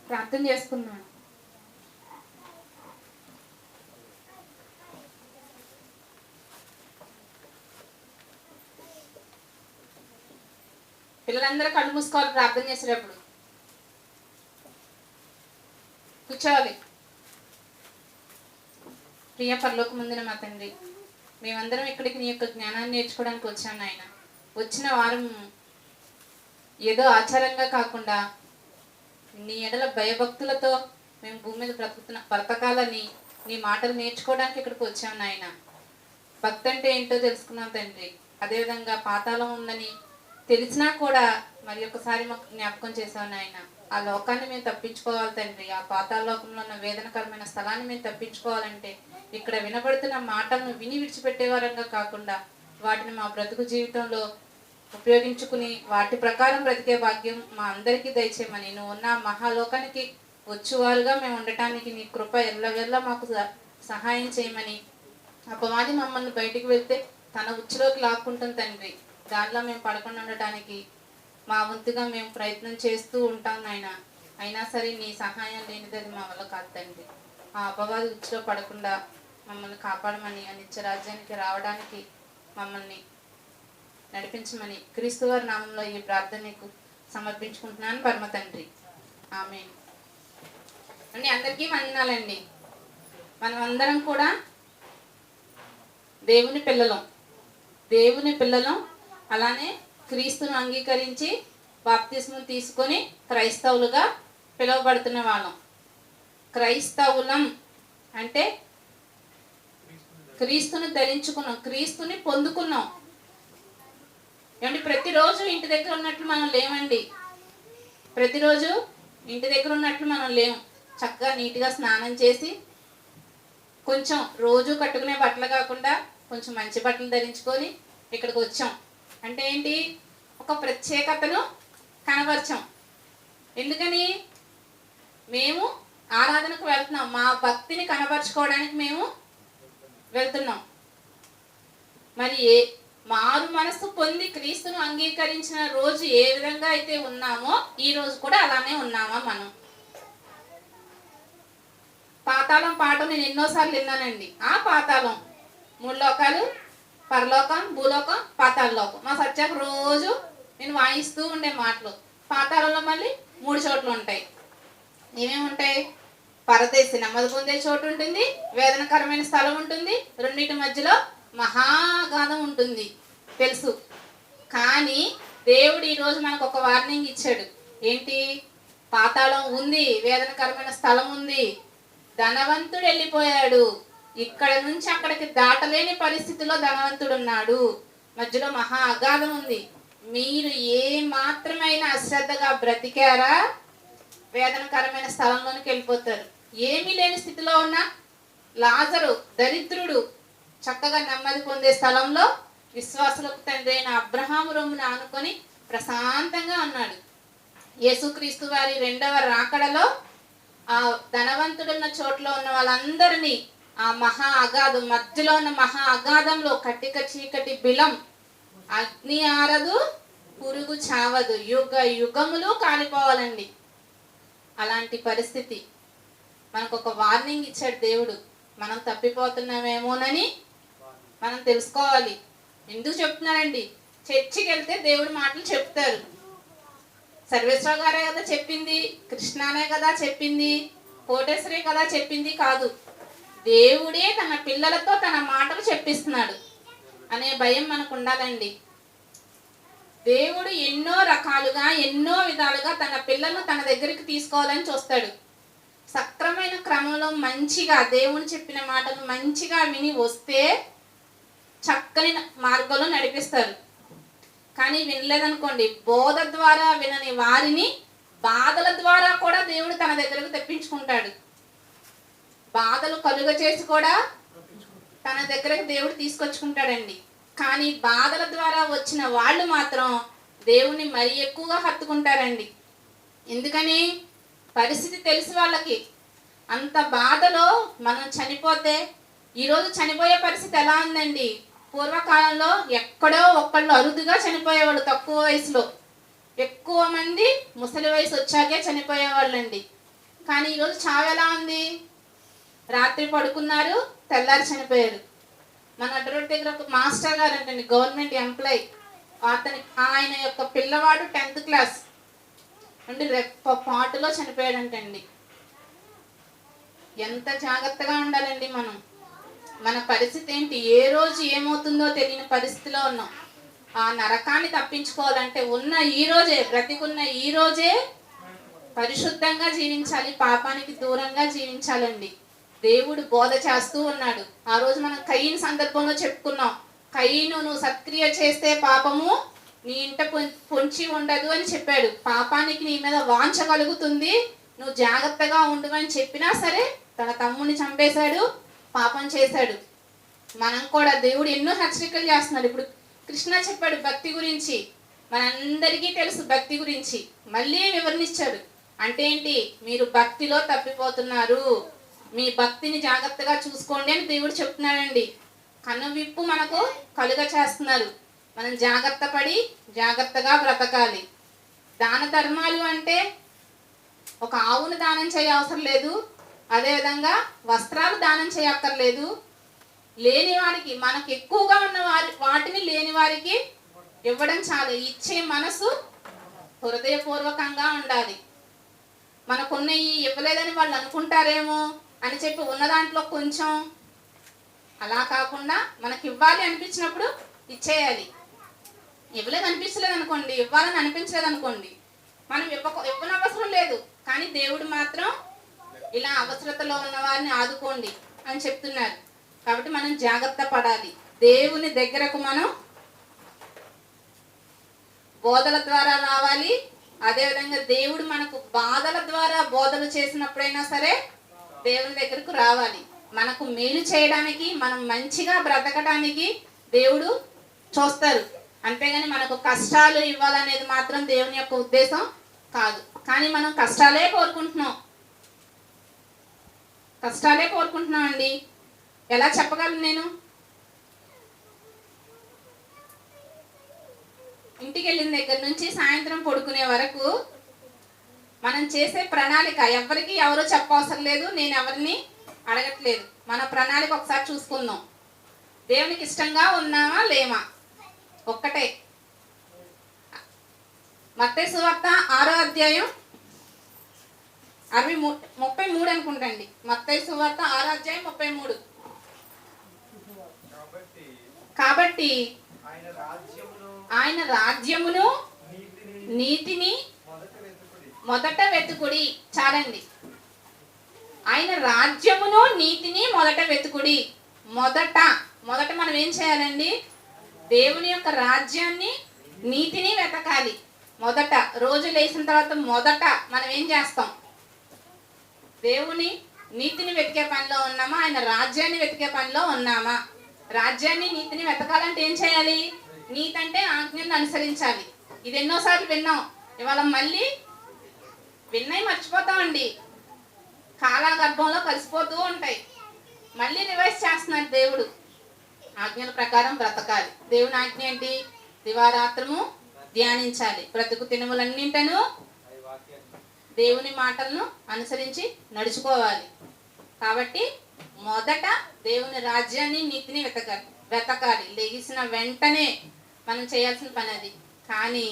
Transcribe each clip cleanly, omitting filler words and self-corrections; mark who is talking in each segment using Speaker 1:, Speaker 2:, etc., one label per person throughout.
Speaker 1: ప్రార్థన చేసుకున్నాను. పిల్లలందరూ కళ్ళు మూసుకోవాలి. ప్రార్థన చేసేటప్పుడు కూర్చోవాలి. ప్రియ పరలోకమందున మా తండ్రి, మేమందరం ఇక్కడికి నీ యొక్క జ్ఞానాన్ని నేర్చుకోవడానికి వచ్చాను ఆయన. వచ్చిన వారం ఏదో ఆచారంగా కాకుండా నీ ఎడల భయభక్తులతో మేము భూమి మీద బ్రతకాలని నీ మాటలు నేర్చుకోవడానికి ఇక్కడికి వచ్చాను నాయన. భక్తి అంటే ఏంటో తెలుసుకున్నాం తండ్రి. అదేవిధంగా పాతాళం ఉందని తెలిసినా కూడా మరి ఒకసారి మాకు జ్ఞాపకం చేశావు నాయన. ఆ లోకాన్ని మేము తప్పించుకోవాలి తండ్రి. ఆ పాతాళ లోకంలో ఉన్న వేదనకరమైన స్థలాన్ని మేము తప్పించుకోవాలంటే ఇక్కడ వినబడుతున్న మాటలను విని విడిచిపెట్టేవారంగా కాకుండా వాటిని మా బ్రతుకు జీవితంలో ఉపయోగించుకుని వాటి ప్రకారం బ్రతికే భాగ్యం మా అందరికీ దయచేయమని, నువ్వు ఉన్న మహాలోకానికి వచ్చేవారుగా మేము ఉండటానికి నీ కృప ఎల్లవెల్లా మాకు సహాయం చేయమని, అపవాది మమ్మల్ని బయటికి వెళ్తే తన ఉచ్చులోకి లాక్కుంటుంది తండ్రి. దాంట్లో మేము పడకుండా ఉండటానికి మా వంతుగా మేము ప్రయత్నం చేస్తూ ఉంటాం నాయన. అయినా సరే నీ సహాయం లేనిది అది మా వల్ల కాదు తండ్రి. ఆ అపవాది ఉచ్చులో పడకుండా మమ్మల్ని కాపాడమని, ఆ నిత్యరాజ్యానికి రావడానికి మమ్మల్ని నడిపించమని క్రీస్తు వారి నామంలో ఈ ప్రార్థన నీకు సమర్పించుకుంటున్నాను పరమ తండ్రి. ఆమేన్. అండి అందరికీ వందనాలండి. మనమందరం కూడా దేవుని పిల్లలం. అలానే క్రీస్తును అంగీకరించి బాప్తిస్మం తీసుకొని క్రైస్తవులుగా పిలువబడుతున్న వాళ్ళం. క్రైస్తవులం అంటే క్రీస్తుని ధరించుకున్నాం, క్రీస్తుని పొందుకున్నాం. ఏమంటే ప్రతిరోజు ఇంటి దగ్గర ఉన్నట్లు మనం లేమండి. ప్రతిరోజు ఇంటి దగ్గర ఉన్నట్లు మనం లేము. చక్కగా నీట్గా స్నానం చేసి కొంచెం రోజు కట్టుకునే బట్టలు కాకుండా కొంచెం మంచి బట్టలు ధరించుకొని ఇక్కడికి వచ్చాం. అంటే ఏంటి? ఒక ప్రత్యేకతను కనబరచాం. ఎందుకని? మేము ఆరాధనకు వెళ్తున్నాం. మా భక్తిని కనబరుచుకోవడానికి మేము వెళ్తున్నాం. మరి మారు మనసు పొంది క్రీస్తును అంగీకరించిన రోజు ఏ విధంగా అయితే ఉన్నామో ఈ రోజు కూడా అలానే ఉన్నామా మనం? పాతాళం పాట నేను ఎన్నోసార్లు విన్నానండి. ఆ పాతాళం 3 లోకాలు, పరలోకం, భూలోకం, పాతాళ లోకం. మా సత్యాక రోజు నేను వాయిస్తూ ఉండే మాటలు. పాతాళంలో మళ్ళీ 3 చోట్లు ఉంటాయి. ఏమేమి ఉంటాయి? పరదేశి నెమ్మది పొందే చోటు ఉంటుంది, వేదనకరమైన స్థలం ఉంటుంది, రెండింటి మధ్యలో మహాగాధం ఉంటుంది, తెలుసు. కానీ దేవుడు ఈరోజు మనకు ఒక వార్నింగ్ ఇచ్చాడు. ఏంటి? పాతాళం ఉంది, వేదనకరమైన స్థలం ఉంది, ధనవంతుడు వెళ్ళిపోయాడు, ఇక్కడ నుంచి అక్కడికి దాటలేని పరిస్థితిలో ధనవంతుడు ఉన్నాడు, మధ్యలో మహా అగాధం ఉంది. మీరు ఏ మాత్రమైనా అశ్రద్ధగా బ్రతికారా వేదనకరమైన స్థలంలోనికి వెళ్ళిపోతారు. ఏమీ లేని స్థితిలో ఉన్న లాజరు దరిద్రుడు చక్కగా నెమ్మది పొందే స్థలంలో విశ్వాసులకు తండ్రి అయిన అబ్రహాము రొమ్మును ఆనుకొని ప్రశాంతంగా ఉన్నాడు. యేసుక్రీస్తు వారి 2వ రాకడలో ఆ ధనవంతుడున్న చోట్ల ఉన్న వాళ్ళందరినీ ఆ మహా అగాధం మధ్యలో ఉన్న మహా అగాధంలో కట్టిక చీకటి బిలం, అగ్ని ఆరదు, పురుగు చావదు, యుగ యుగములు కాలిపోవాలండి. అలాంటి పరిస్థితి. మనకు ఒక వార్నింగ్ ఇచ్చాడు దేవుడు. మనం తప్పిపోతున్నామేమోనని మనం తెలుసుకోవాలి. ఎందుకు చెప్తున్నానండి? చర్చికి వెళ్తే దేవుడి మాటలు చెప్తారు. సర్వేశ్వర గారే కదా చెప్పింది, కృష్ణానే కదా చెప్పింది, కోటేశ్వరే కదా చెప్పింది కాదు. దేవుడే తన పిల్లలతో తన మాటలు చెప్పిస్తున్నాడు అనే భయం మనకు ఉండాలండి. దేవుడు ఎన్నో రకాలుగా ఎన్నో విధాలుగా తన పిల్లలను తన దగ్గరికి తీసుకోవాలని చూస్తాడు. సక్రమైన క్రమంలో మంచిగా దేవుని చెప్పిన మాటలు మంచిగా విని వస్తే చక్కని మార్గంలో నడిపిస్తారు. కానీ వినలేదనుకోండి, బోధ ద్వారా వినని వారిని బాధల ద్వారా కూడా దేవుడు తన దగ్గరకు తెప్పించుకుంటాడు. బాధలు కలుగ చేసి కూడా తన దగ్గరకు దేవుడు తీసుకొచ్చుకుంటాడండి. కానీ బాధల ద్వారా వచ్చిన వాళ్ళు మాత్రం దేవుణ్ణి మరీ ఎక్కువగా హత్తుకుంటారండి. ఎందుకని? పరిస్థితి తెలుసు వాళ్ళకి. అంత బాధలో మనం చనిపోతే, ఈరోజు చనిపోయే పరిస్థితి ఎలా ఉందండి? పూర్వకాలంలో ఎక్కడో ఒక్కళ్ళు అరుదుగా చనిపోయేవాళ్ళు, తక్కువ వయసులో. ఎక్కువ మంది ముసలి వయసు వచ్చాకే చనిపోయేవాళ్ళండి. కానీ ఈరోజు చావు ఎలా ఉంది? రాత్రి పడుకున్నారు, తెల్లారి చనిపోయారు. మన అడ్రోడ్ దగ్గర ఒక మాస్టర్ గారు అంటండి, గవర్నమెంట్ ఎంప్లాయీ. ఆయన యొక్క పిల్లవాడు 10th క్లాస్ అంటే పాటులో చనిపోయాడంటండి. ఎంత జాగ్రత్తగా ఉండాలండి మనం. మన పరిస్థితి ఏంటి? ఏ రోజు ఏమవుతుందో తెలియని పరిస్థితిలో ఉన్నాం. ఆ నరకాన్ని తప్పించుకోవాలంటే బ్రతికున్న ఈ రోజే పరిశుద్ధంగా జీవించాలి, పాపానికి దూరంగా జీవించాలండి. దేవుడు బోధ చేస్తూ ఉన్నాడు. ఆ రోజు మనం కయ్యను సందర్భంలో చెప్పుకున్నాం. కయ్యను, నువ్వు సత్క్రియ చేస్తే పాపము నీ ఇంట పొంచి ఉండదు అని చెప్పాడు. పాపానికి నీ మీద వాంఛ కలుగుతుంది, నువ్వు జాగ్రత్తగా ఉండు అని చెప్పినా సరే తన తమ్ముడిని చంపేశాడు, పాపం చేశాడు. మనం కూడా దేవుడు ఎన్నో హెచ్చరికలు చేస్తున్నాడు. ఇప్పుడు కృష్ణ చెప్పాడు భక్తి గురించి, మనందరికీ తెలుసు భక్తి గురించి, మళ్ళీ వివరణించాడు. అంటే ఏంటి? మీరు భక్తిలో తప్పిపోతున్నారు, మీ భక్తిని జాగ్రత్తగా చూసుకోండి అని దేవుడు చెప్తున్నాడండి. కనువిప్పు మనకు కలుగ చేస్తున్నారు. మనం జాగ్రత్తగా బ్రతకాలి. దాన ధర్మాలు అంటే ఒక ఆవును దానం చేయ అవసరం లేదు, అదేవిధంగా వస్త్రాలు దానం చేయక్కర్లేదు. లేని వారికి, మనకు ఎక్కువగా ఉన్న వాటిని లేని వారికి ఇవ్వడం చాలు. ఇచ్చే మనసు హృదయపూర్వకంగా ఉండాలి. మనకున్నవి ఇవ్వలేదని వాళ్ళు అనుకుంటారేమో అని చెప్పి ఉన్న దాంట్లో కొంచెం అలా కాకుండా మనకి ఇవ్వాలి అనిపించినప్పుడు ఇచ్చేయాలి. ఇవ్వలేదు అనిపించలేదు అనుకోండి, ఇవ్వాలని అనిపించలేదు అనుకోండి, మనం ఇవ్వనవసరం లేదు. కానీ దేవుడు మాత్రం ఇలా అవసరతలో ఉన్న వారిని ఆదుకోండి అని చెప్తున్నారు. కాబట్టి మనం జాగ్రత్త పడాలి. దేవుని దగ్గరకు మనం బోధల ద్వారా రావాలి. అదేవిధంగా దేవుడు మనకు బాధల ద్వారా బోధలు చేసినప్పుడైనా సరే దేవుని దగ్గరకు రావాలి. మనకు మేలు చేయడానికి, మనం మంచిగా బ్రతకడానికి దేవుడు చూస్తారు. అంతేగాని మనకు కష్టాలు ఇవ్వాలనేది మాత్రం దేవుని యొక్క ఉద్దేశం కాదు. కానీ మనం కష్టాలే కోరుకుంటున్నాం అండి. ఎలా చెప్పగలను నేను? ఇంటికి వెళ్ళిన దగ్గర నుంచి సాయంత్రం పడుకునే వరకు మనం చేసే ప్రణాళిక ఎవరో చెప్పవసరం లేదు, నేను ఎవరిని అడగట్లేదు. మన ప్రణాళిక ఒకసారి చూసుకుందాం. దేవునికి ఇష్టంగా ఉన్నామా లేమా? ఒక్కటే. మత్తయి సువార్త 6వ అధ్యాయం 33 అనుకుంటండి. మత్తయి సువార్త 6వ అధ్యాయం 33. కాబట్టి ఆయన రాజ్యమును నీతిని మొదట వెతుకుడి. చాలండి. ఆయన రాజ్యమును నీతిని మొదట వెతుకుడి. మొదట మనం ఏం చేయాలండి? దేవుని యొక్క రాజ్యాన్ని, నీతిని వెతకాలి. మొదట రోజు లేచిన తర్వాత మొదట మనం ఏం చేస్తాం? దేవుని నీతిని వెతికే పనిలో ఉన్నామా? ఆయన రాజ్యాన్ని వెతికే పనిలో ఉన్నామా? రాజ్యాన్ని, నీతిని వెతకాలంటే ఏం చేయాలి? నీతి అంటే ఆజ్ఞను అనుసరించాలి. ఇది ఎన్నోసార్లు విన్నాం. ఇవాళ మళ్ళీ విన్నవి మర్చిపోతామండి. కాలగర్భంలో కలిసిపోతూ ఉంటాయి. మళ్ళీ రివైజ్ చేస్తున్నాడు దేవుడు. ఆజ్ఞల ప్రకారం బ్రతకాలి. దేవుని ఆజ్ఞ ఏంటి? దివారాత్రము ధ్యానించాలి. బ్రతుకు దినములన్నింటను దేవుని మాటలను అనుసరించి నడుచుకోవాలి. కాబట్టి మొదట దేవుని రాజ్యాన్ని, నీతిని వెతకాలి. లెగిసిన వెంటనే మనం చేయాల్సిన పని అది. కానీ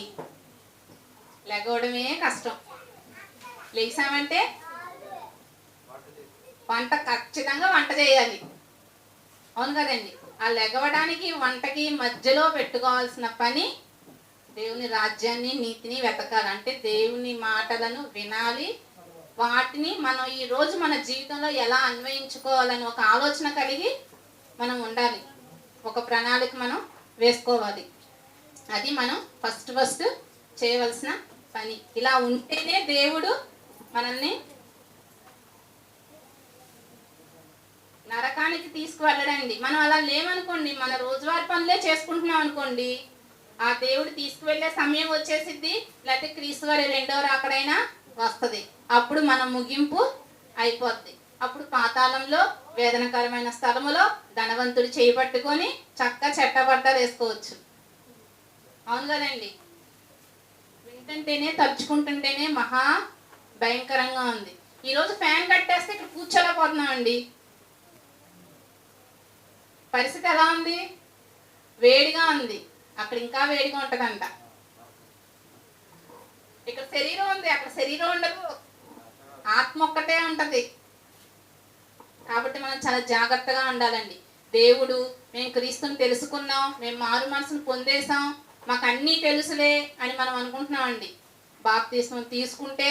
Speaker 1: లెగవడమే కష్టం. లేచామంటే ఖచ్చితంగా వంట చేయాలి. అవును కదండి? ఆ లెగవడానికి, వంటకి మధ్యలో పెట్టుకోవాల్సిన పని దేవుని రాజ్యాన్ని, నీతిని వెతకాలి. అంటే దేవుని మాటలను వినాలి. వాటిని మనం ఈ రోజు మన జీవితంలో ఎలా అన్వయించుకోవాలని ఒక ఆలోచన కలిగి మనం ఉండాలి. ఒక ప్రణాళిక మనం వేసుకోవాలి. అది మనం ఫస్ట్ చేయవలసిన పని. ఇలా ఉంటేనే దేవుడు మనల్ని నరకానికి తీసుకువెళ్ళడండి. మనం అలా లేమనుకోండి, మన రోజువారి పనులే చేసుకుంటున్నాం అనుకోండి, ఆ దేవుడు తీసుకువెళ్ళే సమయం వచ్చేసిద్ది. లేకపోతే క్రీస్తు వారి 2వ రాకడైనా వస్తుంది. అప్పుడు మన ముగింపు అయిపోద్ది. అప్పుడు పాతాళంలో, వేదనకరమైన స్థలములో ధనవంతుడు చేయబట్టుకొని చెట్టబడ్డ వేసుకోవచ్చు. అవును కదండి? వింటుంటేనే, తలుచుకుంటుంటేనే మహా భయంకరంగా ఉంది. ఈరోజు ఫ్యాన్ కట్టేస్తే ఇక్కడ కూర్చోలేకపోతున్నామండి. పరిస్థితి ఎలా ఉంది? వేడిగా ఉంది. అక్కడ ఇంకా వేడిగా ఉంటుందంట. ఇక్కడ శరీరం ఉంది, అక్కడ శరీరం ఉండదు, ఆత్మ ఒక్కటే ఉంటది. కాబట్టి మనం చాలా జాగ్రత్తగా ఉండాలండి. దేవుడు మేము క్రీస్తుని తెలుసుకున్నాం, మేము మారు మనసును పొందేశాం, మాకు అన్నీ తెలుసులే అని మనం అనుకుంటున్నామండి. బాప్తిస్మం తీసుకుంటే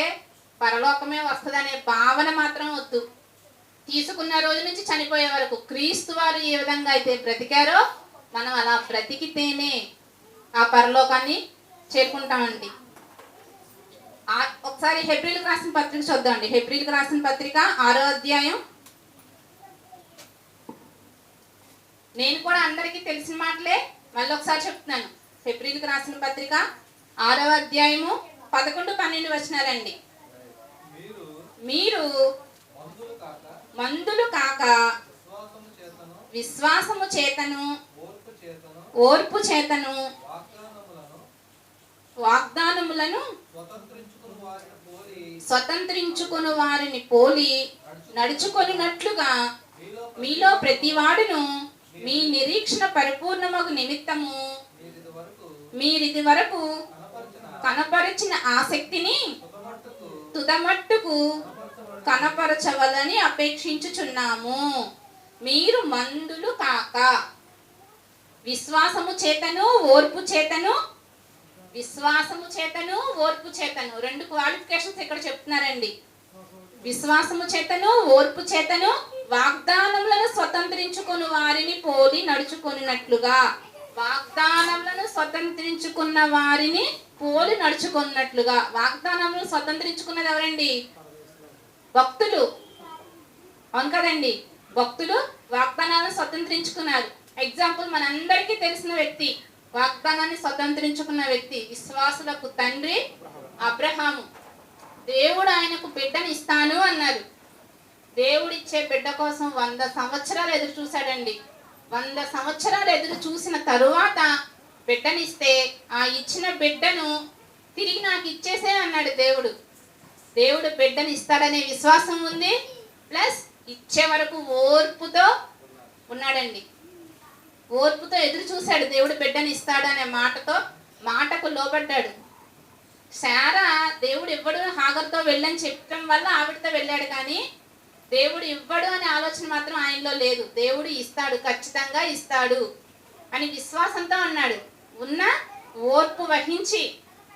Speaker 1: పరలోకమే వస్తుందనే భావన మాత్రం వద్దు. తీసుకున్న రోజు నుంచి చనిపోయే వరకు క్రీస్తు వారు ఏ విధంగా అయితే బ్రతికారో మనం అలా బ్రతికితేనే ఆ పరలోకాన్ని చేరుకుంటామండి. ఒకసారి హెబ్రీలకు రాసిన పత్రిక చూద్దామండి. హెబ్రీలకు రాసిన పత్రిక 6వ అధ్యాయం. నేను కూడా అందరికీ తెలిసిన మాటలే మళ్ళీ ఒకసారి చెప్తున్నాను. హెబ్రీలకు రాసిన పత్రిక 6వ అధ్యాయము 11, 12 వచనాలండి. మీరు మందులు కాక విశ్వాసము చేతను ఓర్పు చేతను వాగ్దానములను స్వతంత్రించుకుని వారిని పోలి నడుచుకొనినట్లుగా మీలో ప్రతివాడును మీ నిరీక్షణ పరిపూర్ణమగు నిమిత్తము మీరిది వరకు కనపరిచిన ఆసక్తిని తుదమట్టుకు కనపరచవలని అపేక్షించుచున్నాము. మీరు మందులు కాక విశ్వాసము చేతను ఓర్పు చేతను, విశ్వాసము చేతను ఓర్పు చేతను, 2 క్వాలిఫికేషన్స్ ఇక్కడ చెప్తున్నారండి. విశ్వాసము చేతను ఓర్పు చేతను వాగ్దానములను స్వతంత్రించుకుని వారిని పోలి నడుచుకున్నట్లుగా. వాగ్దానములను స్వతంత్రించుకున్న వారిని పోలి నడుచుకున్నట్లుగా. వాగ్దానములను స్వతంత్రించుకున్నది ఎవరండి? భక్తులు. అవును కదండి, భక్తులు వాగ్దానాలను స్వతంత్రించుకున్నారు. ఎగ్జాంపుల్ మనందరికీ తెలిసిన వ్యక్తి, వాగ్దానాన్ని స్వతంత్రించుకున్న వ్యక్తి, విశ్వాసులకు తండ్రి అబ్రహాము. దేవుడు ఆయనకు బిడ్డని ఇస్తాను అన్నారు. దేవుడిచ్చే బిడ్డ కోసం 100 సంవత్సరాలు ఎదురు చూశాడండి. 100 సంవత్సరాలు ఎదురు చూసిన తరువాత బిడ్డనిస్తే ఆ ఇచ్చిన బిడ్డను తిరిగి నాకు ఇచ్చేసే అన్నాడు దేవుడు. దేవుడు బిడ్డని ఇస్తాడనే విశ్వాసం ఉంది, ప్లస్ ఇచ్చే వరకు ఓర్పుతో ఉన్నాడండి. ఓర్పుతో ఎదురు చూశాడు. దేవుడు బిడ్డని ఇస్తాడు అనే మాటకు లోబడ్డాడు. శారా దేవుడు ఇవ్వడు హాగర్తో వెళ్ళని చెప్పడం వల్ల ఆవిడతో వెళ్ళాడు, కానీ దేవుడు ఇవ్వడు అనే ఆలోచన మాత్రం ఆయనలో లేదు. దేవుడు ఇస్తాడు, ఖచ్చితంగా ఇస్తాడు అని విశ్వాసంతో ఉన్నాడు. ఉన్న ఓర్పు వహించి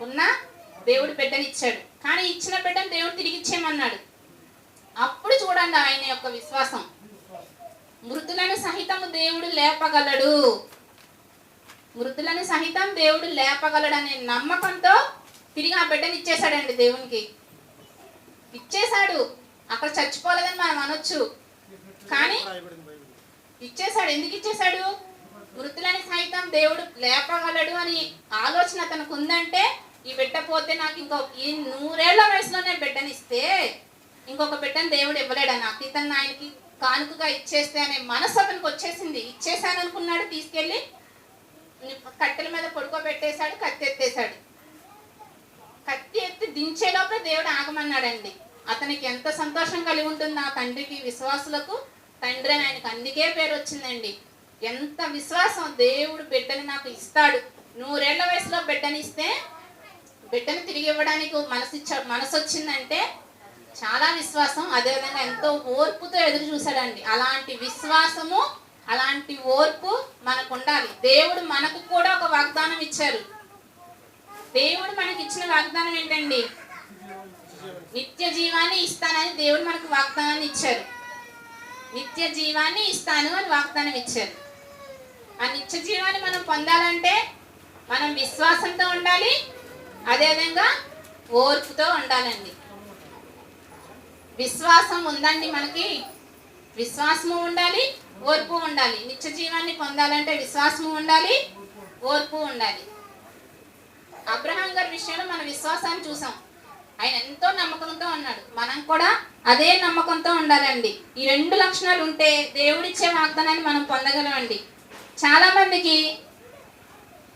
Speaker 1: ఉన్న దేవుడు బిడ్డనిచ్చాడు. కానీ ఇచ్చిన బిడ్డను దేవుడు తిరిగి ఇచ్చేయమన్నాడు. అప్పుడు చూడండి ఆయన యొక్క విశ్వాసం. మృతులను సహితము దేవుడు లేపగలడు, మృతులను సహితం దేవుడు లేపగలడు అనే నమ్మకంతో తిరిగి ఆ బిడ్డని ఇచ్చేశాడండి. దేవునికి ఇచ్చేశాడు. అక్కడ చచ్చిపోలేదని మనం అనొచ్చు, కానీ ఇచ్చేశాడు. ఎందుకు ఇచ్చేశాడు? మృతులని సైతం దేవుడు లేపగలడు అని ఆలోచన అతనికి ఉందంటే, ఈ బిడ్డ పోతే నాకు ఈ 100 ఏళ్ల వయసులోనే బిడ్డనిస్తే ఇంకొక బిడ్డను దేవుడు ఇవ్వలేడా నాకు, ఇతను ఆయనకి కానుకగా ఇచ్చేస్తే అనే మనసు అతనికి వచ్చేసింది. ఇచ్చేసాను అనుకున్నాడు, తీసుకెళ్ళి కట్టెల మీద పడుకోబెట్టేశాడు, కత్తి ఎత్తేశాడు. కత్తి ఎత్తి దించేలోపే దేవుడు ఆగమన్నాడండి. అతనికి ఎంత సంతోషం కలిగి ఉంటుంది ఆ తండ్రికి. విశ్వాసులకు తండ్రి అని ఆయనకు అందుకే పేరు వచ్చిందండి. ఎంత విశ్వాసం! దేవుడు బిడ్డని నాకు ఇస్తాడు. 100 ఏళ్ల వయసులో బిడ్డని ఇస్తే బిడ్డను తిరిగి ఇవ్వడానికి మనసు వచ్చిందంటే చాలా విశ్వాసం. అదేవిధంగా ఎంతో ఓర్పుతో ఎదురు చూశాడండి. అలాంటి విశ్వాసము, అలాంటి ఓర్పు మనకు ఉండాలి. దేవుడు మనకు కూడా ఒక వాగ్దానం ఇచ్చారు. దేవుడు మనకి ఇచ్చిన వాగ్దానం ఏంటండి? నిత్య జీవాన్ని ఇస్తానని దేవుడు మనకు వాగ్దానాన్ని ఇచ్చారు. నిత్య జీవాన్ని ఇస్తాను అని వాగ్దానం ఇచ్చారు. ఆ నిత్య జీవాన్ని మనం పొందాలంటే మనం విశ్వాసంతో ఉండాలి, అదేవిధంగా ఓర్పుతో ఉండాలండి. విశ్వాసం ఉందండి మనకి, విశ్వాసము ఉండాలి, ఓర్పు ఉండాలి. నిత్య జీవాన్ని పొందాలంటే విశ్వాసము ఉండాలి, ఓర్పు ఉండాలి. అబ్రహాం గారి విషయంలో మన విశ్వాసాన్ని చూసాం. ఆయన ఎంతో నమ్మకంతో ఉన్నాడు. మనం కూడా అదే నమ్మకంతో ఉండాలండి. ఈ 2 లక్షణాలు ఉంటే దేవుడిచ్చే వాగ్దానాన్ని మనం పొందగలమండి. చాలా మందికి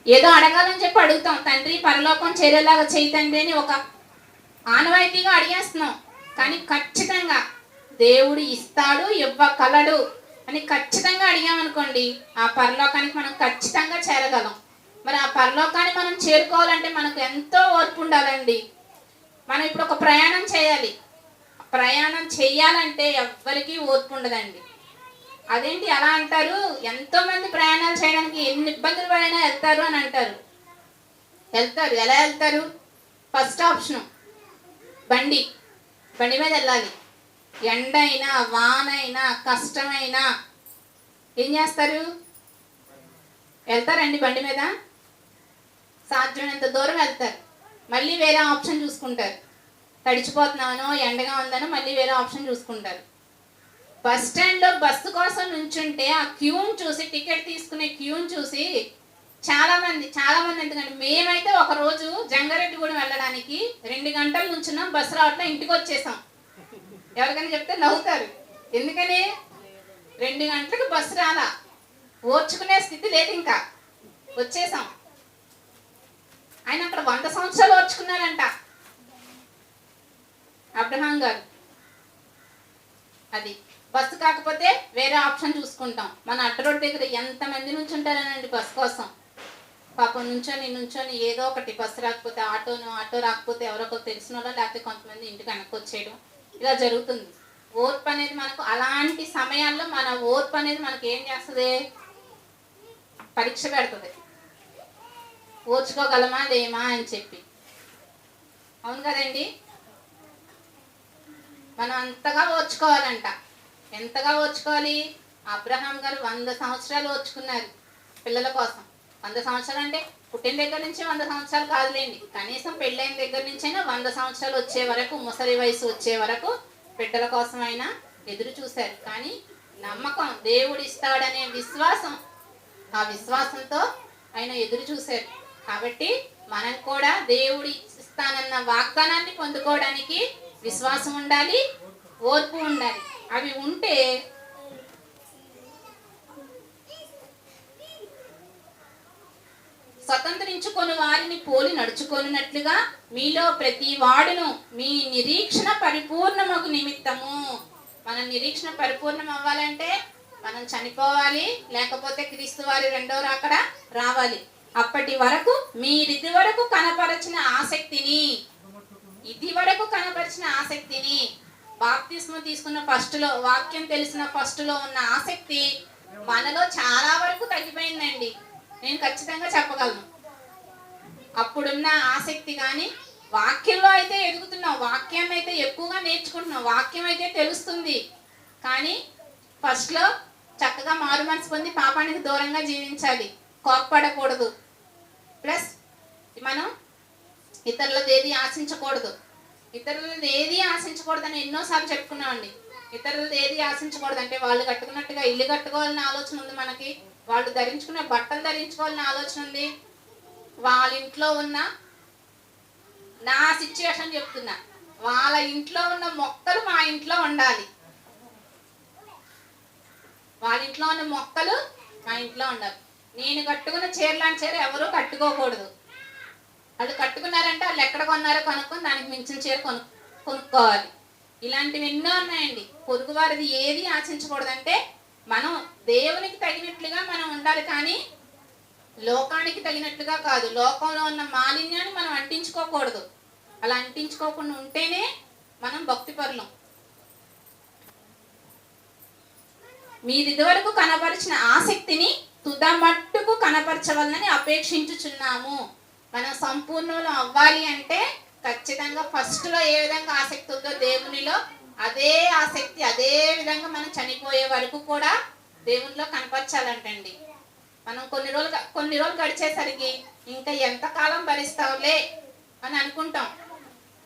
Speaker 1: ఏదో అడగాలని చెప్పి అడుగుతాం, తండ్రి పరలోకం చేరేలాగా చేయి తండ్రి అని ఒక ఆనవాయితీగా అడిగేస్తున్నాం. కానీ ఖచ్చితంగా దేవుడు ఇస్తాడు, ఇవ్వగలడు అని ఖచ్చితంగా అడిగామనుకోండి, ఆ పరలోకానికి మనం ఖచ్చితంగా చేరగలం. మరి ఆ పరలోకాన్ని మనం చేరుకోవాలంటే మనకు ఎంతో ఓర్పు ఉండాలండి. మనం ఇప్పుడు ఒక ప్రయాణం చేయాలి. ప్రయాణం చేయాలంటే ఎవ్వరికీ ఓర్పు ఉండదండి. అదేంటి అలా అంటారు? ఎంతో మంది ప్రయాణాలు చేయడానికి ఎన్ని ఇబ్బందులు పడినా వెళ్తారు అని అంటారు. వెళ్తారు. ఎలా వెళ్తారు? ఫస్ట్ ఆప్షను బండి మీద వెళ్ళాలి. ఎండైనా వానైనా కష్టమైనా ఏం చేస్తారు? వెళ్తారండి బండి మీద. సాధ్యమైనంత దూరం వెళ్తారు. మళ్ళీ వేరే ఆప్షన్ చూసుకుంటారు. తడిచిపోతున్నానో ఎండగా ఉందనో మళ్ళీ వేరే ఆప్షన్ చూసుకుంటారు. బస్ స్టాండ్లో బస్సు కోసం నుంచుంటే ఆ క్యూని చూసి, టికెట్ తీసుకునే క్యూని చూసి చాలా మంది ఎందుకంటే మేమైతే ఒకరోజు జంగారెడ్డిగూడెం వెళ్ళడానికి 2 గంటల నుంచున్నాం, బస్సు రావట్లే, ఇంటికి వచ్చేసాం. ఎవరికైనా చెప్తే నవ్వుతారు. ఎందుకని? 2 గంటలకు బస్సు రాలా, ఓర్చుకునే స్థితి లేదు, ఇంకా వచ్చేసాం. ఆయన అక్కడ 100 సంవత్సరాలు ఓర్చుకున్నారంట అబ్రహాం గారు. అది బస్సు కాకపోతే వేరే ఆప్షన్ చూసుకుంటాం. మన అడ్డ రోడ్డు దగ్గర ఎంతమంది నుంచి ఉంటారనండి బస్సు కోసం. పాపం నుంచొని ఏదో ఒకటి, బస్సు రాకపోతే ఆటో రాకపోతే ఎవరొకరు తెలిసిన వాళ్ళు, లేకపోతే కొంతమంది ఇంటికి వెనక్కి వచ్చేయడం, ఇలా జరుగుతుంది. ఓర్పు అనేది మనకు అలాంటి సమయాల్లో మన ఓర్పు అనేది మనకి ఏం చేస్తుంది? పరీక్ష పెడుతుంది. ఓర్చుకోగలమా లేమా అని చెప్పి. అవును కదండి? మనం అంతగా ఓర్చుకోవాలంట. ఎంతగా ఓర్చుకోవాలి? అబ్రహాం గారు 100 సంవత్సరాలు ఓర్చుకున్నారు పిల్లల కోసం. 100 సంవత్సరాలు అంటే పుట్టిన దగ్గర నుంచి 100 సంవత్సరాలు కాదులేండి, కనీసం పెళ్ళైన దగ్గర నుంచి అయినా 100 సంవత్సరాలు వచ్చే వరకు, ముసలి వయసు వచ్చే వరకు బిడ్డల కోసం అయినా ఎదురు చూశారు. కానీ నమ్మకం, దేవుడు ఇస్తాడనే విశ్వాసం, ఆ విశ్వాసంతో ఆయన ఎదురు చూశారు. కాబట్టి మనం కూడా దేవుడు ఇస్తానన్న వాగ్దానాన్ని పొందుకోవడానికి విశ్వాసం ఉండాలి, ఓర్పు ఉండాలి. అవి ఉంటే స్వతంత్రించుకొని వారిని పోలి నడుచుకొనినట్లుగా మీలో ప్రతి వాడును మీ నిరీక్షణ పరిపూర్ణమగు నిమిత్తము. మన నిరీక్షణ పరిపూర్ణం అవ్వాలంటే మనం చనిపోవాలి, లేకపోతే క్రీస్తు వారి రెండవ రాకడ రావాలి. అప్పటి వరకు మీరిది వరకు కనపరచిన ఆసక్తిని, బాప్తిస్మం తీసుకున్న ఫస్ట్లో, వాక్యం తెలిసిన ఫస్ట్లో ఉన్న ఆసక్తి మనలో చాలా వరకు తగ్గిపోయిందండి. నేను ఖచ్చితంగా చెప్పగలను. అప్పుడున్న ఆసక్తి కానీ, వాక్యంలో అయితే ఎదుగుతున్నాం, వాక్యం అయితే ఎక్కువగా నేర్చుకుంటున్నాం, వాక్యం అయితే తెలుస్తుంది. కానీ ఫస్ట్లో చక్కగా మారు మనసు పొంది పాపానికి దూరంగా జీవించాలి, కోప్పడకూడదు, ప్లస్ మనం ఇతరులది ఏది ఆశించకూడదు అని ఎన్నోసార్లు చెప్పుకున్నామండి. ఇతరులది ఏది ఆశించకూడదు అంటే వాళ్ళు కట్టుకున్నట్టుగా ఇల్లు కట్టుకోవాలని ఆలోచన ఉంది మనకి, వాళ్ళు ధరించుకునే బట్టలు ధరించుకోవాలని ఆలోచన ఉంది. వాళ్ళ ఇంట్లో ఉన్న, నా సిచ్యువేషన్ చెప్తున్నా, వాళ్ళ ఇంట్లో ఉన్న మొక్కలు మా ఇంట్లో ఉండాలి, వాళ్ళ ఇంట్లో ఉన్న మొక్కలు మా ఇంట్లో ఉండాలి. నేను కట్టుకున్న చీర లాంటి చీర ఎవరూ కట్టుకోకూడదు. వాళ్ళు కట్టుకున్నారంటే వాళ్ళు ఎక్కడ కొన్నారో కనుక్కొని దానికి మించిన చీర కొనుక్కోవాలి. ఇలాంటివి ఎన్నో ఉన్నాయండి. పొరుగు వారిది ఏది ఆశించకూడదంటే మనం దేవునికి తగినట్లుగా మనం ఉండాలి, కానీ లోకానికి తగినట్లుగా కాదు. లోకంలో ఉన్న మాలిన్యాన్ని మనం అంటించుకోకూడదు. అలా అంటించుకోకుండా ఉంటేనే మనం భక్తిపరులం. మీరు ఇదివరకు కనపరిచిన ఆసక్తిని తుదమట్టుకు కనపరచవలనని అపేక్షించుచున్నాము. మనం సంపూర్ణులు అవ్వాలి అంటే ఖచ్చితంగా ఫస్ట్లో ఏ విధంగా ఆసక్తి ఉందో దేవునిలో, అదే ఆసక్తి అదే విధంగా మనం చనిపోయే వరకు కూడా దేవునిలో కనపరచాలంటండి. మనం కొన్ని రోజులు గడిచేసరికి ఇంకా ఎంతకాలం భరిస్తావులే అని అనుకుంటాం.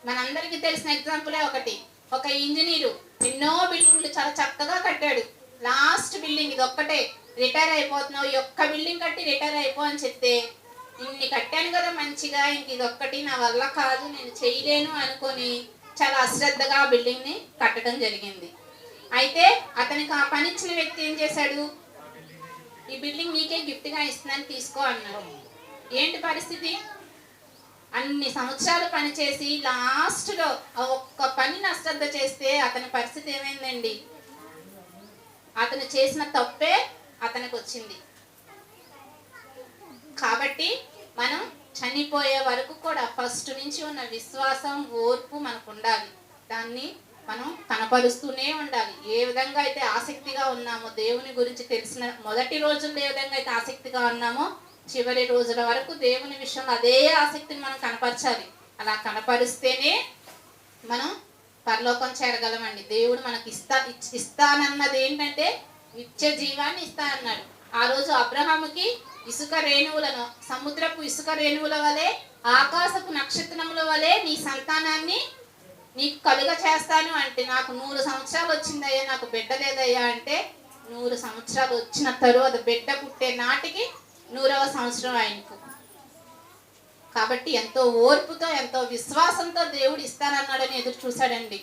Speaker 1: మనందరికీ తెలిసిన ఎగ్జాంపులే ఒకటి. ఒక ఇంజనీరు ఎన్నో బిల్డింగ్లు చాలా చక్కగా కట్టాడు. లాస్ట్ బిల్డింగ్ ఇది ఒక్కటే, రిటైర్ అయిపోతున్నావు, ఈ ఒక్క బిల్డింగ్ కట్టి రిటైర్ అయిపో అని చెప్తే, ఇన్ని కట్టాను కదా మంచిగా, ఇంక ఇది ఒక్కటి నా వల్ల కాదు, నేను చేయలేను అనుకొని చాలా అశ్రద్ధగా ఆ బిల్డింగ్ని కట్టడం జరిగింది. అయితే అతనికి ఆ పని ఇచ్చిన వ్యక్తి ఏం చేశాడు? ఈ బిల్డింగ్ నీకే గిఫ్ట్గా ఇస్తున్నాను, తీసుకో అన్నాడు. ఏంటి పరిస్థితి? అన్ని సంవత్సరాలు పనిచేసి లాస్ట్లో ఒక్క పనిని అశ్రద్ధ చేస్తే అతని పరిస్థితి ఏమైందండి? అతను చేసిన తప్పే అతనికి వచ్చింది. కాబట్టి మనం చనిపోయే వరకు కూడా ఫస్ట్ నుంచి ఉన్న విశ్వాసం, ఓర్పు మనకు ఉండాలి. దాన్ని మనం కనపరుస్తూనే ఉండాలి. ఏ విధంగా అయితే ఆసక్తిగా ఉన్నామో, దేవుని గురించి తెలిసిన మొదటి రోజుల్లో ఏ విధంగా అయితే ఆసక్తిగా ఉన్నామో, చివరి రోజుల వరకు దేవుని విషయంలో అదే ఆసక్తిని మనం కనపరచాలి. అలా కనపరిస్తేనే మనం పరలోకం చేరగలమండి. దేవుడు మనకి ఇస్తానన్నది ఏంటంటే నిత్య జీవాన్ని ఇస్తానన్నాడు. ఆ రోజు అబ్రహాముకి ఇసుక రేణువులను, సముద్రపు ఇసుక రేణువుల వలె, ఆకాశపు నక్షత్రముల వలె నీ సంతానాన్ని నీకు కలుగ చేస్తాను అంటే, నాకు 100 సంవత్సరాలు వచ్చిందయ్యా, నాకు బిడ్డ లేదయ్యా అంటే, 100 సంవత్సరాలు వచ్చిన తరువాత బిడ్డ పుట్టే నాటికి 100వ సంవత్సరం ఆయనకు. కాబట్టి ఎంతో ఓర్పుతో, ఎంతో విశ్వాసంతో దేవుడు ఇస్తానన్నాడని ఎదురు చూశాడండి.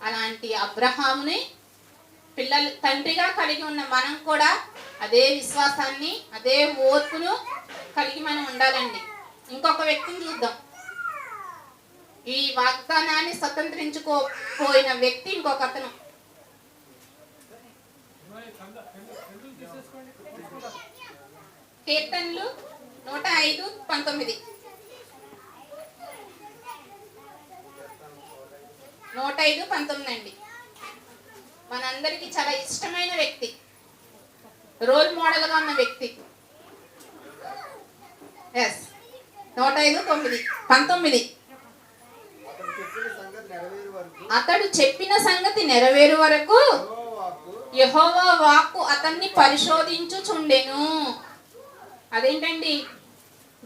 Speaker 1: అలాంటి అబ్రహాముని తండ్రిగా కలిగి ఉన్న మనం కూడా అదే విశ్వాసాన్ని, అదే ఓర్పును కలిగి మనం ఉండాలండి. ఇంకొక వ్యక్తిని చూద్దాం. ఈ వాగ్దానాన్ని స్వతంత్రించుకోపోయిన వ్యక్తి ఇంకొక అతను. కీర్తనలు 105:19. 105:19 అండి. మనందరికీ చాలా ఇష్టమైన వ్యక్తి, రోల్ మోడల్ గా ఉన్న వ్యక్తి. 105:19. అతడు చెప్పిన సంగతి నెరవేరు వరకు యెహోవా వాక్కు అతన్ని పరిశోధించుచుండెను. అదేంటండి?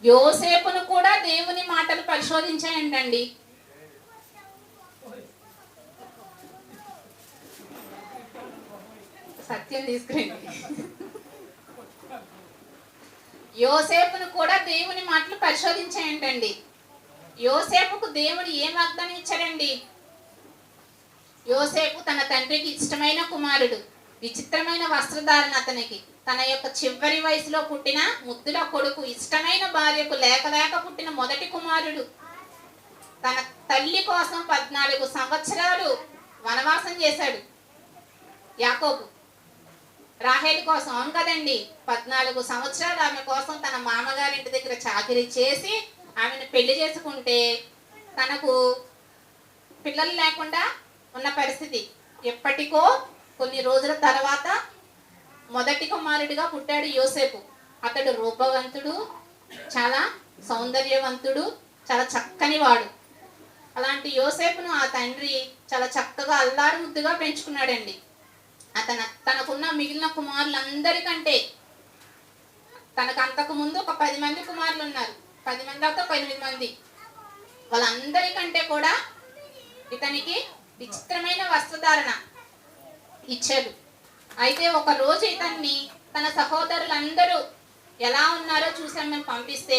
Speaker 1: యోసేపును కూడా దేవుని మాటలు పరిశోధించాయంటండి. సత్యం తీసుకురండి. యోసేపును కూడా దేవుని మాటలు పరిశోధించాయంటండి. యోసేపుకు దేవుడు ఏం వాగ్దానం ఇచ్చాడండి? యోసేపు తన తండ్రికి ఇష్టమైన కుమారుడు, విచిత్రమైన వస్త్రధారణ అతనికి, తన యొక్క చివరి వయసులో పుట్టిన ముద్దుల కొడుకు, ఇష్టమైన భార్యకు లేక పుట్టిన మొదటి కుమారుడు, తన తల్లి కోసం 14 సంవత్సరాలు వనవాసం చేశాడు యాకోబు, రాహేలు కోసం. అవును కదండి, 14 సంవత్సరాలు ఆమె కోసం తన మామగారింటి దగ్గర చాకిరీ చేసి ఆమెను పెళ్లి చేసుకుంటే తనకు పిల్లలు లేకుండా ఉన్న పరిస్థితి. ఎప్పటికో కొన్ని రోజుల తర్వాత మొదటి కుమారుడిగా పుట్టాడు యోసేపు. అతడు రూపవంతుడు, చాలా సౌందర్యవంతుడు, చాలా చక్కని వాడు. అలాంటి యోసేపును ఆ తండ్రి చాలా చక్కగా అల్లారు ముద్దుగా పెంచుకున్నాడండి. తనకున్న మిగిలిన కుమారులందరికంటే, తనకు అంతకు ముందు ఒక 10 మంది కుమారులు ఉన్నారు, 10 మంది తర్వాత 8 మంది, వాళ్ళందరికంటే కూడా ఇతనికి విచిత్రమైన వస్త్రధారణ ఇచ్చాడు. అయితే ఒక రోజు ఇతన్ని తన సహోదరులందరూ ఎలా ఉన్నారో చూసామని పంపిస్తే,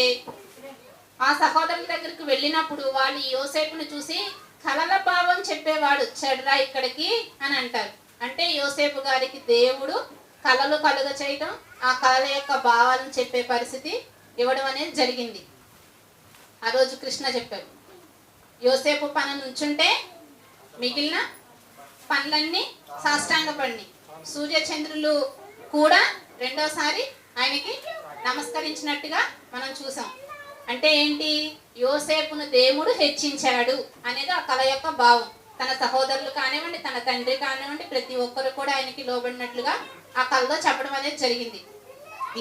Speaker 1: ఆ సహోదరుల దగ్గరికి వెళ్ళినప్పుడు వాళ్ళు యోసేపును చూసి కలల భావం చెప్పేవాడు వచ్చాడురా ఇక్కడికి అని అంటారు. అంటే యోసేపు గారికి దేవుడు కలలు కలుగ చేయడం, ఆ కళల యొక్క భావాలను చెప్పే పరిస్థితి ఇవ్వడం అనేది జరిగింది. ఆ రోజు కృష్ణ చెప్పారు, యోసేపు పని నుంచుంటే మిగిలిన పనులన్నీ సాష్టాంగపడి, సూర్యచంద్రులు కూడా రెండోసారి ఆయనకి నమస్కరించినట్టుగా మనం చూసాం. అంటే ఏంటి? యోసేపును దేవుడు హెచ్చించాడు అనేది ఆ కళ యొక్క భావం. తన సహోదరులు కానివ్వండి, తన తండ్రి కానివ్వండి, ప్రతి ఒక్కరు కూడా ఆయనకి లోబడినట్లుగా ఆ కళలో చెప్పడం అనేది జరిగింది.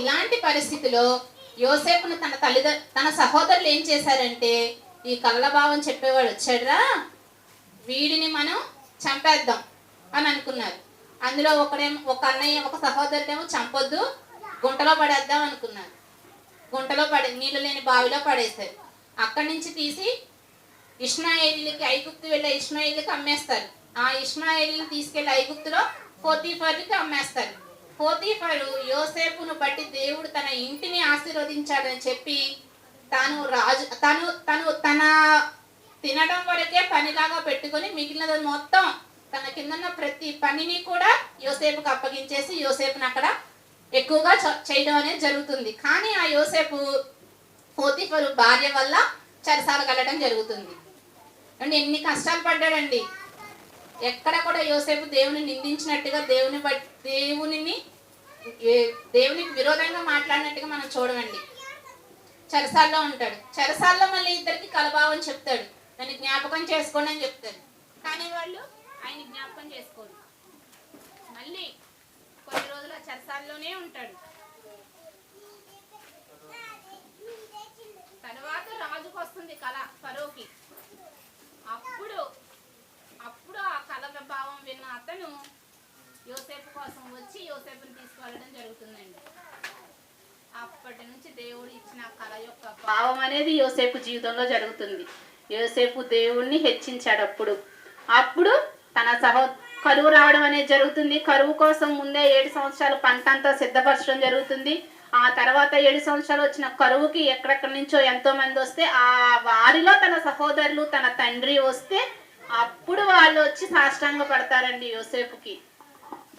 Speaker 1: ఇలాంటి పరిస్థితిలో యోసేపును తన సహోదరులు ఏం చేశారంటే, ఈ కళ్ళ భావం చెప్పేవాడు వచ్చాడురా, వీడిని మనం చంపేద్దాం అని అనుకున్నారు. అందులో ఒక అన్నయ్య, ఒక సహోదరుడేమో చంపొద్దు, గుంటలో పడేద్దాం అనుకున్నారు. గుంటలో నీళ్ళు లేని బావిలో పడేశారు. అక్కడి నుంచి తీసి ఇష్మాయేలీలకి, ఐగుప్తు వెళ్ళే ఇష్మాయేలీలకి అమ్మేస్తారు. ఆ ఇష్మాయేలీని తీసుకెళ్లి ఐగుప్తులో పోతీఫరుకి అమ్మేస్తారు. పోతీఫరు యోసేపును బట్టి దేవుడు తన ఇంటిని ఆశీర్వదించాడని చెప్పి తన తినడం వరకే పనిలాగా పెట్టుకొని మిగిలినది మొత్తం తన కిందన్న ప్రతి పనిని కూడా యోసేపుకు అప్పగించేసి యోసేపుని అక్కడ ఎక్కువగా చేయడం అనేది జరుగుతుంది. కానీ ఆ యోసేపు పోతీఫరు భార్య వల్ల చెరసాలకు వెళ్ళడం జరుగుతుంది. అండ్ ఎన్ని కష్టాలు పడ్డాడండి. ఎక్కడ కూడా యోసేపు దేవుని నిందించినట్టుగా దేవునికి విరోధంగా మాట్లాడినట్టుగా మనం చూడమండి. చెరసాల్లో ఉంటాడు. చెరసాల్లో మళ్ళీ ఇద్దరికి కలభావం చెప్తాడు, నన్ను జ్ఞాపకం చేసుకోండి అని చెప్తాడు. కానీ వాళ్ళు ఆయన జ్ఞాపకం చేసుకోరు. మళ్ళీ కొన్ని రోజులు ఆ చెరసాల్లోనే ఉంటాడు. తర్వాత రాజుకు వస్తుంది కళ ఫరోకి. అప్పుడు ఆ కళ భావం విన్న అతను యోసేపు కోసం వచ్చి యోసేపుని తీసుకువెళ్ళడం జరుగుతుందండి. అప్పటి నుంచి దేవుడు ఇచ్చిన కళ యొక్క భావం అనేది యోసేపు జీవితంలో జరుగుతుంది. యోసేపు దేవుణ్ణి హెచ్చించాడు. అప్పుడు తన కరువు రావడం అనేది జరుగుతుంది. కరువు కోసం ముందే 7 సంవత్సరాలు పంట అంతా సిద్ధపరచడం జరుగుతుంది. ఆ తర్వాత 7 సంవత్సరాలు వచ్చిన కరువుకి ఎక్కడెక్కడి నుంచో ఎంతో మంది వస్తే ఆ వారిలో తన సహోదరులు తన తండ్రి వస్తే అప్పుడు వాళ్ళు వచ్చి సాష్టాంగ పడతారండి యోసేపుకి.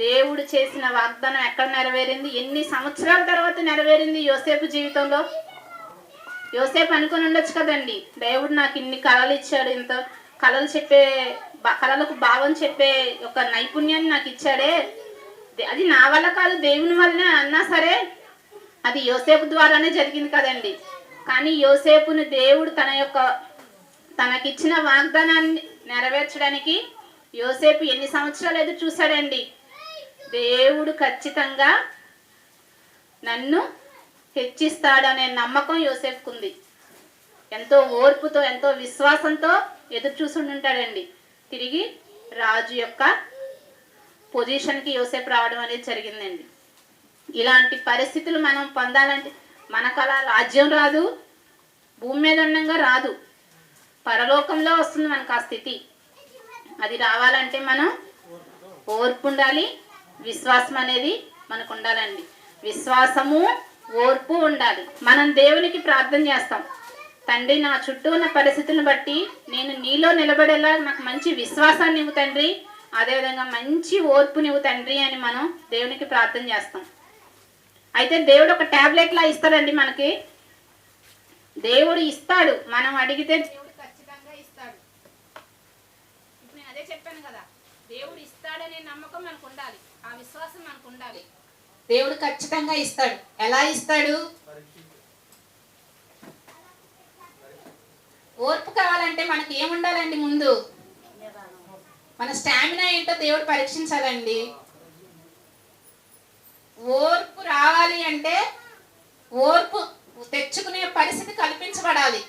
Speaker 1: దేవుడు చేసిన వాగ్దానం ఎక్కడ నెరవేరింది, ఎన్ని సంవత్సరాల తర్వాత నెరవేరింది యోసేపు జీవితంలో. యోసేపు అనుకుని ఉండొచ్చు కదండి, దేవుడు నాకు ఇన్ని కళలు ఇచ్చాడు, ఇంత కళలకు భావం చెప్పే ఒక నైపుణ్యాన్ని నాకు ఇచ్చాడే, అది నా వల్ల కాదు దేవుని వల్లనే అన్నా సరే అది యోసేపు ద్వారానే జరిగింది కదండి. కానీ యోసేపుని దేవుడు తనకిచ్చిన వాగ్దానాన్ని నెరవేర్చడానికి యోసేపు ఎన్ని సంవత్సరాలు ఎదురు చూశాడండి. దేవుడు ఖచ్చితంగా నన్ను హెచ్చిస్తాడనే నమ్మకం యోసేపుకుంది. ఎంతో ఓర్పుతో ఎంతో విశ్వాసంతో ఎదురు చూసుంటాడండి. తిరిగి రాజు యొక్క పొజిషన్కి యోసేపు రావడం అనేది జరిగిందండి. ఇలాంటి పరిస్థితులు మనం పొందాలంటే మనకు అలా రాజ్యం రాదు, భూమి మీద ఉండగా రాదు, పరలోకంలో వస్తుంది మనకు ఆ స్థితి. అది రావాలంటే మనం ఓర్పు ఉండాలి, విశ్వాసం అనేది మనకు ఉండాలండి. విశ్వాసము ఓర్పు ఉండాలి. మనం దేవునికి ప్రార్థన చేస్తాం, తండ్రి నా చుట్టూ ఉన్న పరిస్థితులను బట్టి నేను నీలో నిలబడేలా నాకు మంచి విశ్వాసాన్ని ఇవ్వు తండ్రి, అదేవిధంగా మంచి ఓర్పునివ్వు తండ్రి అని మనం దేవునికి ప్రార్థన చేస్తాం. అయితే దేవుడు ఒక టాబ్లెట్లా ఇస్తాడండి మనకి. దేవుడు ఇస్తాడు, మనం అడిగితే దేవుడు ఖచ్చితంగా ఇస్తాడు. ఇప్పుడు నేను అదే చెప్పాను కదా, దేవుడు ఇస్తాడనే నమ్మకం మనకు ఉండాలి, ఆ విశ్వాసం మనకు ఉండాలి. దేవుడు ఖచ్చితంగా ఇస్తాడు. ఎలా ఇస్తాడు? ఓర్పు కావాలంటే మనకి ఏముండాలండి? ముందు మన స్టామినా ఏంటో దేవుడు పరీక్షించాలండి. ఓర్పు రావాలి అంటే ఓర్పు తెచ్చుకునే పరిస్థితి కల్పించబడాలి.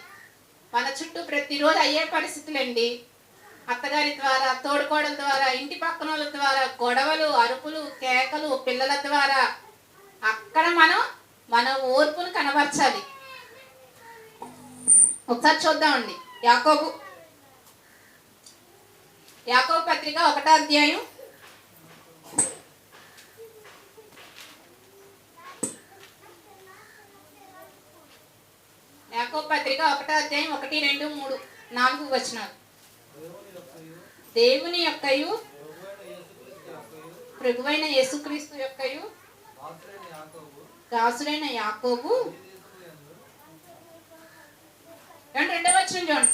Speaker 1: మన చుట్టూ ప్రతిరోజు అయ్యే పరిస్థితులండి. అత్తగారి ద్వారా, తోడుకోడల ద్వారా, ఇంటి పక్కన వాళ్ళ ద్వారా గొడవలు, అరుపులు, కేకలు, పిల్లల ద్వారా అక్కడ మన ఓర్పును కనబరచాలి. ఒకసారి చూద్దామండి. యాకోబు పత్రిక 1వ అధ్యాయం 1, 2, 3, 4 వచనాలు. దేవుని యొక్కయు ప్రభువైన యేసుక్రీస్తు యొక్కయు దాసుడైన యాకోబు 2వ వచనం చూడండి.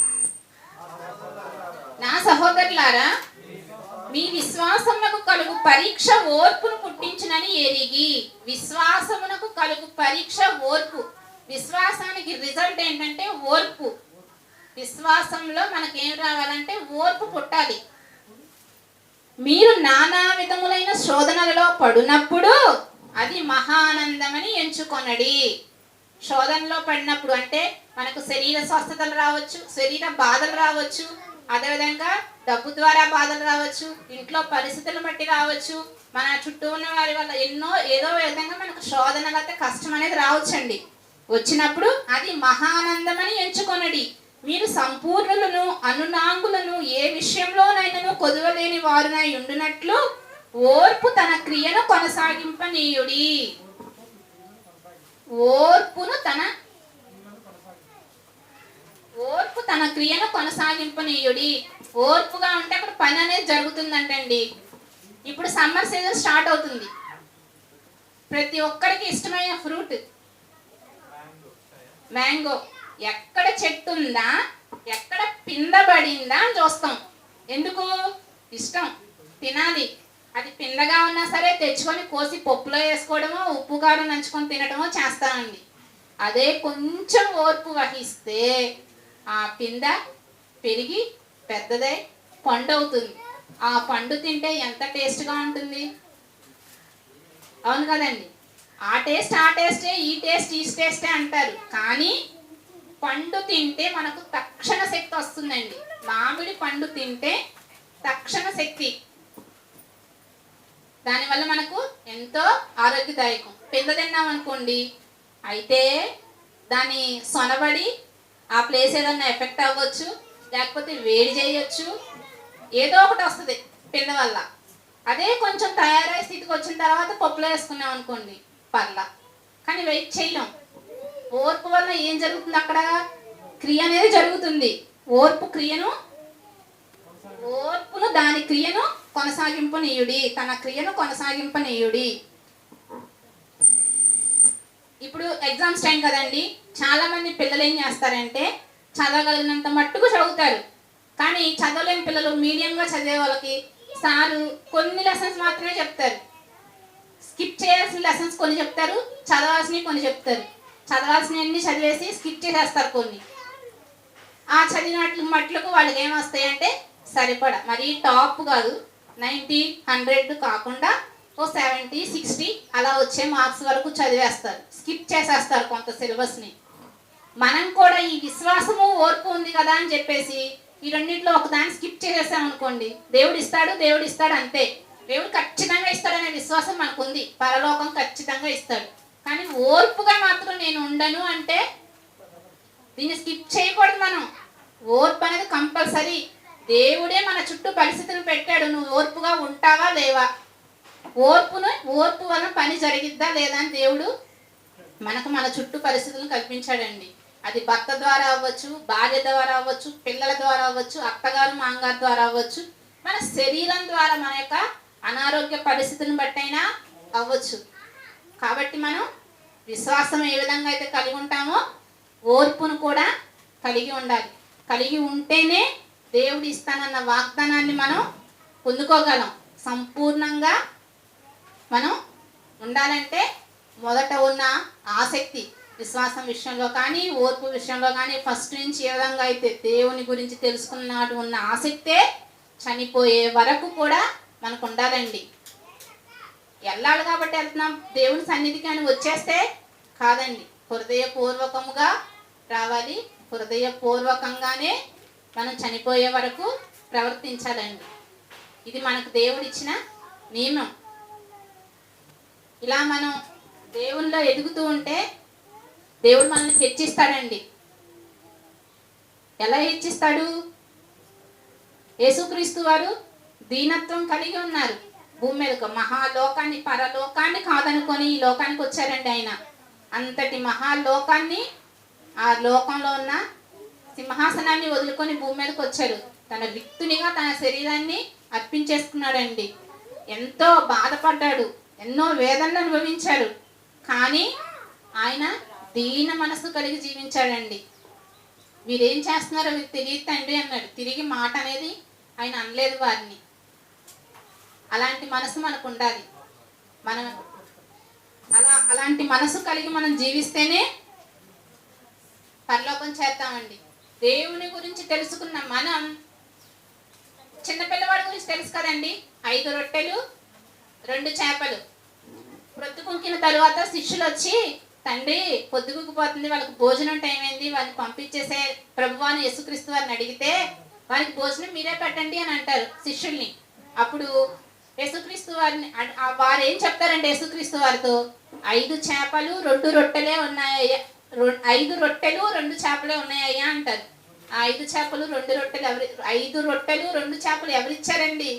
Speaker 1: నా సహోదరులారా, మీ విశ్వాసమునకు కలుగు పరీక్ష ఓర్పును పుట్టించునని ఎరిగి. విశ్వాసమునకు కలుగు పరీక్ష ఓర్పు. విశ్వాసానికి రిజల్ట్ ఏంటంటే ఓర్పు. విశ్వాసంలో మనకేం రావాలంటే ఓర్పు పుట్టాలి. మీరు నానా విధములైన శోధనలలో పడినప్పుడు అది మహానందమని ఎంచుకొనడి. శోధనలో పడినప్పుడు అంటే మనకు శరీర స్వస్థతలు రావచ్చు, శరీర బాధలు రావచ్చు, అదేవిధంగా డబ్బు ద్వారా బాధలు రావచ్చు, ఇంట్లో పరిస్థితులను బట్టి రావచ్చు, మన చుట్టూ ఉన్న వారి వల్ల ఏదో విధంగా మనకు శోధనలు అయితే కష్టం అనేది రావచ్చండి. వచ్చినప్పుడు అది మహానందమని ఎంచుకొనడి. మీరు సంపూర్ణులను అనునాంగులను ఏ విషయంలోనైనా కొదవలేని వారునై ఉండునట్లు ఓర్పు తన క్రియను కొనసాగింపనీయుడి. ఓర్పు తన క్రియను కొనసాగింపనీయుడి. ఓర్పుగా ఉంటే అక్కడ పని అనేది జరుగుతుందంటండి. ఇప్పుడు సమ్మర్ సీజన్ స్టార్ట్ అవుతుంది. ప్రతి ఒక్కరికి ఇష్టమైన ఫ్రూట్ మ్యాంగో. ఎక్కడ చెట్టు ఉందా, ఎక్కడ పింద పడిందా అని చూస్తాం. ఎందుకు? ఇష్టం, తినాలి. అది పిందగా ఉన్నా సరే తెచ్చుకొని కోసి పప్పులో వేసుకోవడమో ఉప్పు కారం నంచుకొని తినడమో చేస్తామండి. అదే కొంచెం ఓర్పు వహిస్తే ఆ పింద పెరిగి పెద్దదై పండు అవుతుంది. ఆ పండు తింటే ఎంత టేస్ట్గా ఉంటుంది, అవును కదండి? ఆ టేస్టే, ఈ టేస్టే అంటారు. కానీ పండు తింటే మనకు తక్షణ శక్తి వస్తుందండి. మామిడి పండు తింటే తక్షణ శక్తి, దానివల్ల మనకు ఎంతో ఆరోగ్యదాయకం. పింద తిన్నాం అనుకోండి, అయితే దాని సొనబడి ఆ ప్లేస్ ఏదన్నా ఎఫెక్ట్ అవ్వచ్చు, లేకపోతే వేడి చేయొచ్చు, ఏదో ఒకటి వస్తుంది పింద వల్ల. అదే కొంచెం తయారై స్థితికి వచ్చిన తర్వాత పప్పులో వేసుకున్నాం అనుకోండి, పర్లా. కానీ వెయిట్ చేయలేం. ఓర్పు వల్ల ఏం జరుగుతుంది? అక్కడ క్రియ అనేది జరుగుతుంది. ఓర్పును దాని క్రియను కొనసాగింపనీయుడి, తన క్రియను కొనసాగింపనీయుడి. ఇప్పుడు ఎగ్జామ్స్ టైం కదండి, చాలా మంది పిల్లలు ఏం చేస్తారంటే చదవగలిగినంత మట్టుకు చదువుతారు. కానీ చదవలేని పిల్లలు, మీడియంగా చదివే వాళ్ళకి సారు కొన్ని లెసన్స్ మాత్రమే చెప్తారు. స్కిప్ చేయాల్సిన లెసన్స్ కొన్ని చెప్తారు, చదవాల్సినవి కొన్ని చెప్తారు. చదవాల్సినవన్నీ చదివేసి స్కిప్ చేసేస్తారు కొన్ని. ఆ చదివినట్లు మట్లకు వాళ్ళకి ఏమొస్తాయంటే సరిపడా, మరీ టాప్ కాదు, 90, 100 కాకుండా ఓ 70, 60 అలా వచ్చే మార్క్స్ వరకు చదివేస్తారు, స్కిప్ చేసేస్తారు కొంత సిలబస్ని. మనం కూడా ఈ విశ్వాసము ఓర్పు ఉంది కదా అని చెప్పేసి ఈ రెండింటిలో ఒకదాన్ని స్కిప్ చేసేసాం అనుకోండి, దేవుడు ఇస్తాడు అంతే. దేవుడు ఖచ్చితంగా ఇస్తాడనే విశ్వాసం మనకు ఉంది, పరలోకం ఖచ్చితంగా ఇస్తాడు. కానీ ఓర్పుగా మాత్రం నేను ఉండను అంటే దీన్ని స్కిప్ చేయకూడదు. మనం ఓర్పు అనేది కంపల్సరీ. దేవుడే మన చుట్టూ పరిస్థితులు పెట్టాడు, నువ్వు ఓర్పుగా ఉంటావా లేవా, ఓర్పు వల్ల పని జరిగిద్దా లేదా అని దేవుడు మనకు మన చుట్టూ పరిస్థితులను కల్పించాడండి. అది భర్త ద్వారా అవ్వచ్చు, భార్య ద్వారా అవ్వచ్చు, పిల్లల ద్వారా అవ్వచ్చు, అత్తగారు మామగారు ద్వారా అవ్వచ్చు, మన శరీరం ద్వారా మన యొక్క అనారోగ్య పరిస్థితులను బట్టైనా అవ్వచ్చు. కాబట్టి మనం విశ్వాసం ఏ విధంగా అయితే కలిగి ఉంటామో ఓర్పును కూడా కలిగి ఉండాలి. కలిగి ఉంటేనే దేవుడు ఇస్తానన్న వాగ్దానాన్ని మనం పొందుకోగలం. సంపూర్ణంగా మనం ఉండాలంటే మొదట ఉన్న ఆసక్తి, విశ్వాసం విషయంలో కానీ ఓర్పు విషయంలో కానీ ఫస్ట్ నుంచి ఏ విధంగా అయితే దేవుని గురించి తెలుసుకున్నట్టు ఉన్న ఆసక్తే చనిపోయే వరకు కూడా మనకు ఉండాలండి. వెళ్ళాలి కాబట్టి వెళ్తున్నాం, దేవుని సన్నిధికి అని వచ్చేస్తే కాదండి, హృదయపూర్వకముగా రావాలి. హృదయపూర్వకంగానే మనం చనిపోయే వరకు ప్రవర్తించాలండి. ఇది మనకు దేవుడిచ్చిన నియమం. ఇలా మనం దేవునిలో ఎదుగుతూ ఉంటే దేవుడు మనల్ని హెచ్చిస్తాడండి. ఎలా హెచ్చిస్తాడు? యేసుక్రీస్తు వారు దీనత్వం కలిగి ఉన్నారు. భూమి మీద మహాలోకాన్ని, పరలోకాన్ని కాదనుకొని ఈ లోకానికి వచ్చారండి ఆయన. అంతటి మహాలోకాన్ని, ఆ లోకంలో ఉన్న సింహాసనాన్ని వదులుకొని భూమి మీదకి వచ్చారు. తన రిక్తునిగా తన శరీరాన్ని అర్పించేసుకున్నాడండి. ఎంతో బాధపడ్డాడు, ఎన్నో వేదనలు అనుభవించాడు. కానీ ఆయన దీన మనసు కలిగి జీవించాడండి. వీరేం చేస్తున్నారో మీకు తెలియదు తండ్రి అన్నాడు. తిరిగి మాట అనేది ఆయన అనలేదు వారిని. అలాంటి మనసు మనకు ఉండాలి. మనం అలాంటి మనసు కలిగి మనం జీవిస్తేనే పరలోకం చేద్దామండి. దేవుని గురించి తెలుసుకున్న మనం, చిన్నపిల్లవాడి గురించి తెలుసు కదండి, 5 రొట్టెలు 2 చేపలు. ప్రొద్దుకుంకిన తరువాత శిష్యులు వచ్చి, తండ్రి పొద్దుగుకుపోతుంది, వాళ్ళకి భోజనం టైం అయింది, వాళ్ళని పంపించేసే ప్రభువాని యేసుక్రీస్తు వారిని అడిగితే వారికి భోజనం మీరే పెట్టండి అని అంటారు శిష్యుల్ని. అప్పుడు యేసుక్రీస్తు వారిని వారు ఏం చెప్తారంటే యేసుక్రీస్తు వారితో, 5 చేపలు 2 రొట్టెలే ఉన్నాయ్యా, 5 రొట్టెలు 2 చేపలే ఉన్నాయ్యా అంటారు. ఆ 5 చేపలు 2 రొట్టెలు 5 రొట్టెలు 2 చేపలు ఎవరిచ్చారండి?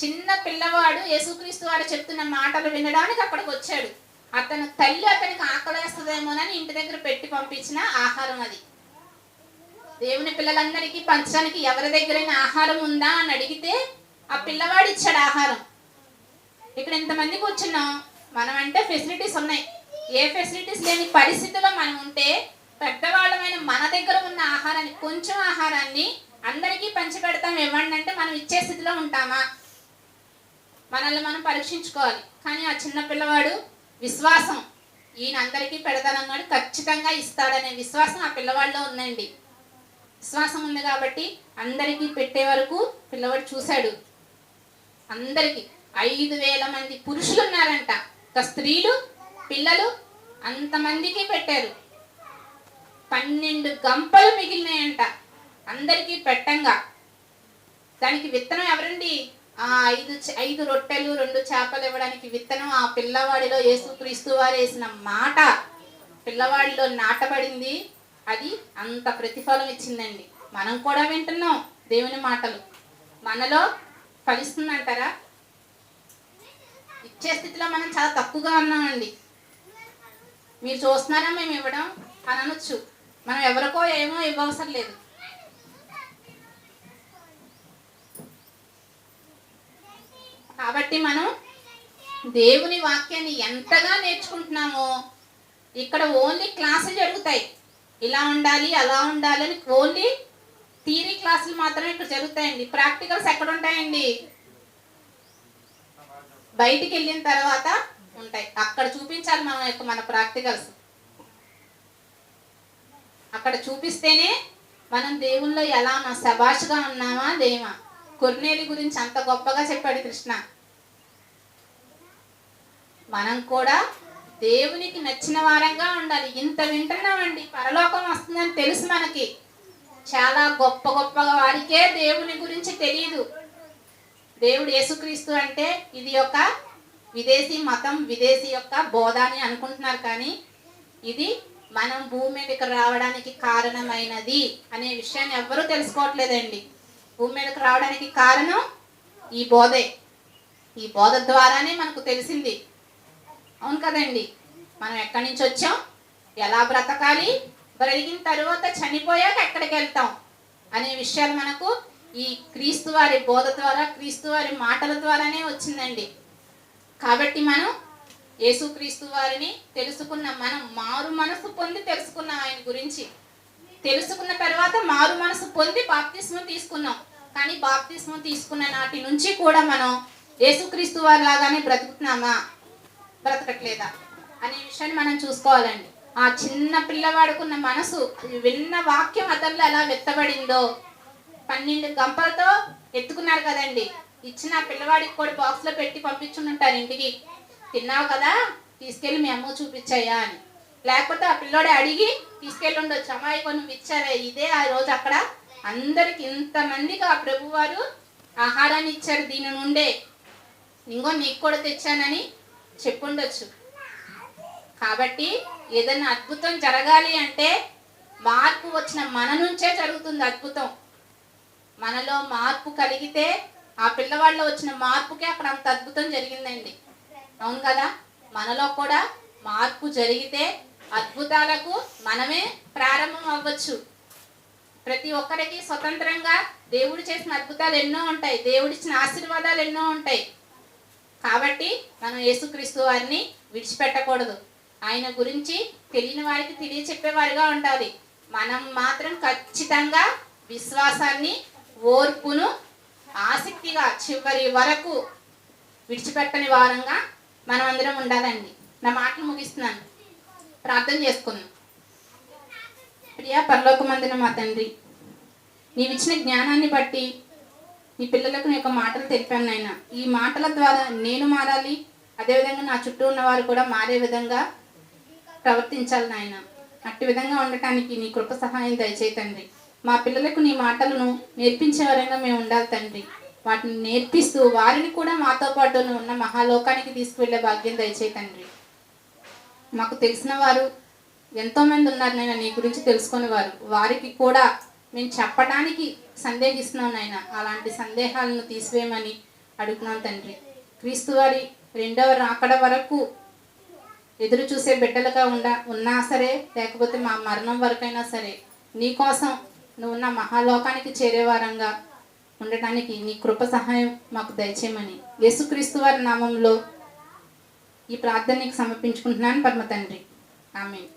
Speaker 1: చిన్న పిల్లవాడు యేసుక్రీస్తు వారు చెప్తున్న మాటలు వినడానికి అక్కడికి వచ్చాడు. అతను తల్లి అతనికి ఆకలేస్తుందేమోనని ఇంటి దగ్గర పెట్టి పంపించిన ఆహారం అది. దేవుని పిల్లలందరికీ పంచడానికి ఎవరి దగ్గరైనా ఆహారం ఉందా అని అడిగితే ఆ పిల్లవాడు ఇచ్చాడు ఆహారం. ఇక్కడ ఇంతమంది కూర్చున్నాం, మనం అంటే ఫెసిలిటీస్ ఉన్నాయి. ఏ ఫెసిలిటీస్ లేని పరిస్థితిలో మనం ఉంటే పెద్దవాళ్ళమైన మన దగ్గర ఉన్న ఆహారాన్ని, కొంచెం ఆహారాన్ని అందరికీ పంచిపెడతాం ఇవ్వండి అంటే మనం ఇచ్చే స్థితిలో ఉంటామా? మనల్ని మనం పరీక్షించుకోవాలి. కానీ ఆ చిన్న పిల్లవాడు విశ్వాసం, ఈయన అందరికీ పెడతానన్నాడు, ఖచ్చితంగా ఇస్తాడనే విశ్వాసం ఆ పిల్లవాడిలో ఉందండి. విశ్వాసం ఉంది కాబట్టి అందరికీ పెట్టే వరకు పిల్లవాడు చూశాడు. అందరికీ 5,000 మంది పురుషులు ఉన్నారంట, స్త్రీలు పిల్లలు అంతమందికి పెట్టారు. 12 గంపలు మిగిలినాయంట అందరికీ పెట్టంగా. దానికి విత్తనం ఎవరండి? ఆ 5 రొట్టెలు 2 చేపలు ఇవ్వడానికి విత్తనం ఆ పిల్లవాడిలో యేసుక్రీస్తు వారు వేసిన మాట పిల్లవాడిలో నాటబడింది. అది అంత ప్రతిఫలం ఇచ్చిందండి. మనం కూడా వింటున్నాం దేవుని మాటలు, మనలో ఫలిస్తుందంటారా? ఇచ్చే స్థితిలో మనం చాలా తక్కువగా ఉన్నామండి. మీరు చూస్తున్నారా మేము ఇవ్వడం అని అనొచ్చు. మనం ఎవరికో ఏమో ఇవ్వవసరం లేదు. కాబట్టి మనం దేవుని వాక్యాన్ని ఎంతగా నేర్చుకుంటున్నామో, ఇక్కడ ఓన్లీ క్లాసులు జరుగుతాయి, ఇలా ఉండాలి అలా ఉండాలి అని ఓన్లీ థియరీ క్లాసులు మాత్రమే ఇక్కడ జరుగుతాయండి. ప్రాక్టికల్స్ ఎక్కడ ఉంటాయండి? బయటికి వెళ్ళిన తర్వాత ఉంటాయి. అక్కడ చూపించాలి మన ప్రాక్టికల్స్. అక్కడ చూపిస్తేనే మనం దేవుల్లో ఎలా ఉన్నాం, శభాషుగా ఉన్నామా లేమా. కొర్నేలి గురించి అంత గొప్పగా చెప్పాడు కృష్ణ. మనం కూడా దేవునికి నచ్చిన వారంగా ఉండాలి. ఇంత వింటున్నామండి, పరలోకం వస్తుందని తెలుసు మనకి. చాలా గొప్ప గొప్పగా వారికే దేవుని గురించి తెలియదు. దేవుడు యేసుక్రీస్తు అంటే ఇది ఒక విదేశీ మతం, విదేశీ యొక్క బోధ అని అనుకుంటున్నారు. కానీ ఇది మనం భూమి మీదకి రావడానికి కారణమైనది అనే విషయాన్ని ఎవ్వరూ తెలుసుకోవట్లేదండి. భూమి మీదకి రావడానికి కారణం ఈ బోధే. ఈ బోధ ద్వారానే మనకు తెలిసింది. అవును కదండి? మనం ఎక్కడి నుంచి వచ్చాం, ఎలా బ్రతకాలి, బ్రతికిన తర్వాత చనిపోయాక ఎక్కడికి వెళ్తాం అనే విషయాలు మనకు ఈ క్రీస్తు వారి బోధ ద్వారా, క్రీస్తు వారి మాటల ద్వారానే వచ్చిందండి. కాబట్టి మనం యేసుక్రీస్తు వారిని తెలుసుకున్న మనం మారు మనసు పొంది తెలుసుకున్నాం. ఆయన గురించి తెలుసుకున్న తర్వాత మారు మనసు పొంది బాప్తిస్మం తీసుకున్నాం. కానీ బాప్తిస్మం తీసుకున్న నాటి నుంచి కూడా మనం యేసుక్రీస్తు వారి లాగానే బ్రతుకుతున్నామా, బ్రతకట్లేదా అనే విషయాన్ని మనం చూసుకోవాలండి. ఆ చిన్న పిల్లవాడుకున్న మనసు, విన్న వాక్యం అతనిలో ఎలా వెత్తబడిందో. 12 గంపలతో ఎత్తుకున్నారు కదండి. ఇచ్చిన పిల్లవాడికి కూడా బాక్స్లో పెట్టి పంపించుంటారు ఇంటికి. తిన్నావు కదా, తీసుకెళ్ళి మీ అమ్మ చూపించాయా అని. లేకపోతే ఆ పిల్లోడే అడిగి తీసుకెళ్ళి ఉండొచ్చు, అమ్మాయి కొన్ని ఇచ్చారే. ఇదే ఆ రోజు అక్కడ అందరికి, ఇంతమందికి ఆ ప్రభు వారు ఆహారాన్ని ఇచ్చారు. దీని నుండే ఇంకో నీకు కూడా తెచ్చానని చెప్పుండొచ్చు. కాబట్టి ఏదైనా అద్భుతం జరగాలి అంటే మార్పు వచ్చిన మన నుంచే జరుగుతుంది అద్భుతం. మనలో మార్పు కలిగితే, ఆ పిల్లవాళ్ళలో వచ్చిన మార్పుకే అక్కడ అంత అద్భుతం జరిగిందండి. అవును కదా? మనలో కూడా మార్పు జరిగితే అద్భుతాలకు మనమే ప్రారంభం అవ్వచ్చు. ప్రతి ఒక్కరికి స్వతంత్రంగా దేవుడు చేసిన అద్భుతాలు ఎన్నో ఉంటాయి, దేవుడిచ్చిన ఆశీర్వాదాలు ఎన్నో ఉంటాయి. కాబట్టి మనం యేసుక్రీస్తు వారిని విడిచిపెట్టకూడదు. ఆయన గురించి తెలియని వారికి తెలియచెప్పేవారిగా ఉండాలి. మనం మాత్రం ఖచ్చితంగా విశ్వాసాన్ని, ఓర్పును ఆసక్తిగా చివరి వరకు విడిచిపెట్టని వారంగా మనం అందరం ఉండాలండి. నా మాటలు ముగిస్తున్నాను, ప్రార్థన చేసుకుందాం. ప్రియా పరలోకమందున మా తండ్రి, నీవిచ్చిన జ్ఞానాన్ని బట్టి నీ పిల్లలకు నీ యొక్క మాటలు తెలిపాను నాయన. ఈ మాటల ద్వారా నేను మారాలి, అదేవిధంగా నా చుట్టూ ఉన్నవారు కూడా మారే విధంగా ప్రవర్తించాలి నాయన. అట్టి విధంగా ఉండటానికి నీ కృప సహాయం దయచేయి తండ్రి. మా పిల్లలకు నీ మాటలను నేర్పించే వరంగా మేము ఉండాలి తండ్రి. వాటిని నేర్పిస్తూ వారిని కూడా మాతో పాటు ఉన్న మహాలోకానికి తీసుకువెళ్ళే భాగ్యం దయచేయి తండ్రి. మాకు తెలిసిన వారు ఎంతోమంది ఉన్నారు నాయన, నీ గురించి తెలుసుకునే వారు. వారికి కూడా మేము చెప్పడానికి సందేహిస్తున్నాం నాయన. అలాంటి సందేహాలను తీసివేయమని అడుగుతున్నాం తండ్రి. క్రీస్తు వారి 2వ రాకడ వరకు ఎదురు చూసే బిడ్డలుగా ఉన్నా సరే, లేకపోతే మా మరణం వరకైనా సరే, నీ కోసం నువ్వు ఉన్న మహాలోకానికి చేరేవారంగా ఉండటానికి నీ కృప సహాయం మాకు దయచేయమని యేసుక్రీస్తు వారి నామంలో ఈ ప్రార్థనకి సమర్పించుకుంటున్నాను పరమ తండ్రి. ఆమేన్.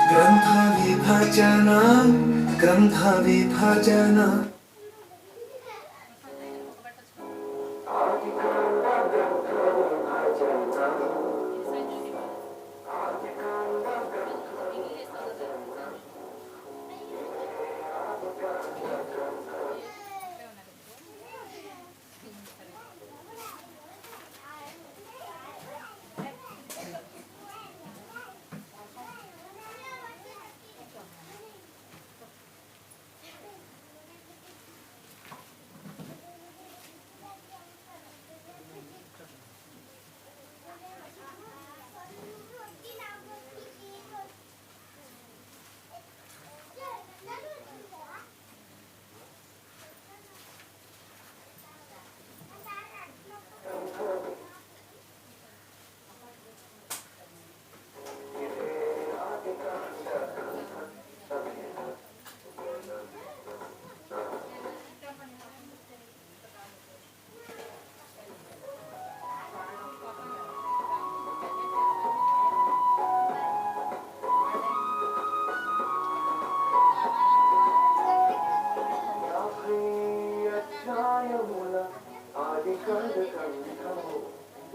Speaker 2: ग्रंथ विभजन ग्रंथ विभजन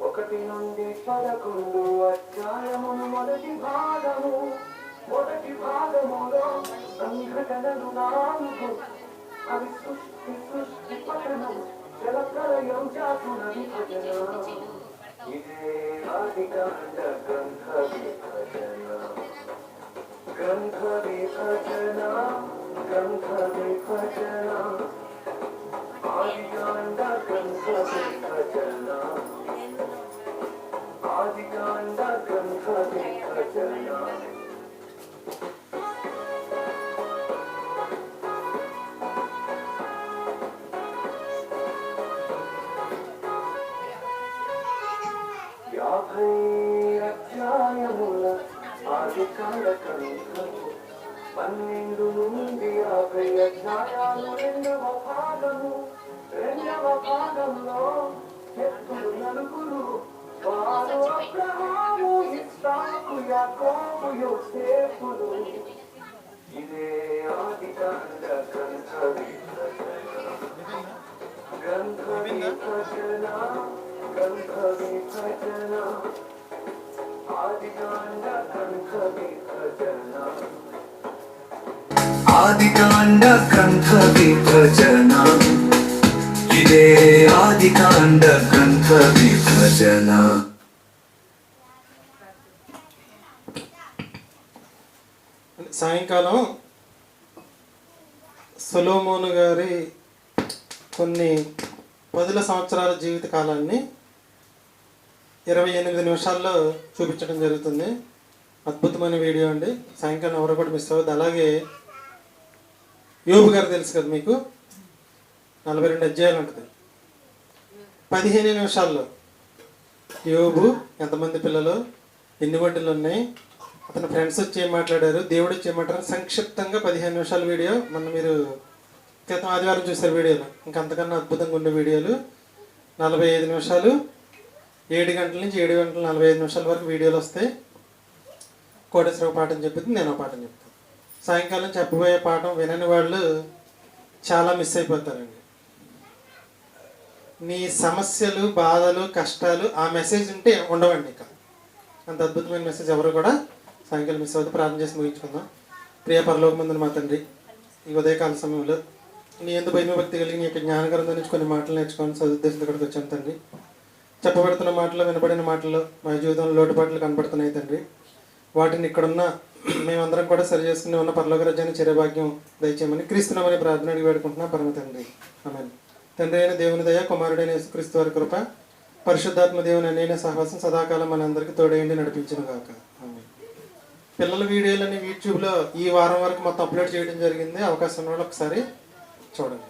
Speaker 2: ఒకటి నుండి 11 అధ్యాయమును మొదటి భాగములో సంఘటనలు 4 అవి సృష్టి పతనం జలప్రలయం జాతుల విభజన ఇదే ఆదికాండ గ్రంథ విభజన ఆదికాండ గ్రంథ విభజన ఆదికాండ గ్రంథ విభజన అధ్యాయముల ఆదికాండ గ్రంథము 12 నుండి 50 అధ్యాయాలు రెండవ భాగంలో ఎత్తులు నలుగురు వారు అబ్రహాము ఇస్సాకు యాకోబు యోసేపులు ఇదే ఆదికాండ గ్రంథ విభజన ఆదికాండ గ్రంథ విభజన ఆదికాండ గ్రంథ విభజన ఇదే ఆదికాండ గ్రంథ విభజన
Speaker 3: సాయంకాలం సొలొమోను గారి కొన్ని 10 సంవత్సరాల జీవిత కాలాన్ని 28 నిమిషాల్లో చూపించడం జరుగుతుంది. అద్భుతమైన వీడియో అండి. సాయంకాలం ఎవరు కూడా మిస్ అవ్వద్దు. అలాగే యోబు గారు తెలుసు కదా మీకు, 42 అధ్యాయాలు ఉంటుంది. 15 నిమిషాల్లో యోబు ఎంతమంది పిల్లలు, ఎన్ని వడ్డీలు ఉన్నాయి, అతని ఫ్రెండ్స్ వచ్చి ఏం మాట్లాడారు, దేవుడు వచ్చి ఏం మాట్లాడారు, సంక్షిప్తంగా 15 నిమిషాల వీడియో మీరు క్రితం ఆదివారం చూసారు వీడియోలు. ఇంకంతకన్నా అద్భుతంగా ఉండే వీడియోలు 45 నిమిషాలు, 7 గంటల నుంచి 7 గంటల 45 నిమిషాల వరకు వీడియోలు వస్తాయి. కోటేశ్వర పాఠం చెప్పింది, నేను పాఠం చెప్తాను. సాయంకాలం చెప్పబోయే పాఠం వినని వాళ్ళు చాలా మిస్ అయిపోతారండి. మీ సమస్యలు, బాధలు, కష్టాలు ఆ మెసేజ్ ఉంటే ఉండవండి. ఇక అంత అద్భుతమైన మెసేజ్ ఎవరు కూడా సాయంకాలం మిస్ అవుతుంది. ప్రార్థన చేసి ముగించుకుందాం. ప్రియ పరలోకమందున మా తండ్రి, ఈ ఉదయకాల సమయంలో నీ ఎందుకు భయభక్తి కలిగి నీ యొక్క జ్ఞానగ్రంథం నుంచి కొన్ని మాటలు నేర్చుకొని సదుద్దేశంతో ఇక్కడికి వచ్చాను తండ్రి. చెప్పబడుతున్న మాటలు, వినబడిన మాటల్లో మా జీవితంలో లోటుపాట్లు కనబడుతున్నాయి తండ్రి. వాటిని ఇక్కడున్న మేమందరం కూడా సరి చేసుకుని ఉన్న పరలోక రాజ్యాన్ని చిరభాగ్యం దయచేయమని క్రీస్తునామని ప్రార్థన అడిగి వేడుకుంటున్నా పరమ తండ్రి. ఆమేన్. తండ్రి అయిన దేవుని దయ, కుమారుడైన యేసుక్రీస్తు వారి కృప, పరిశుద్ధాత్మ దేవుని అన్యైన సహవాసం సదాకాలం మనందరికీ తోడేయండి నడిపించును గాక. ఆమేన్. పిల్లల వీడియోలని యూట్యూబ్లో ఈ వారం వరకు మొత్తం అప్లోడ్ చేయడం జరిగింది. అవకాశం ఉన్న వాళ్ళు ఒకసారి చూడండి.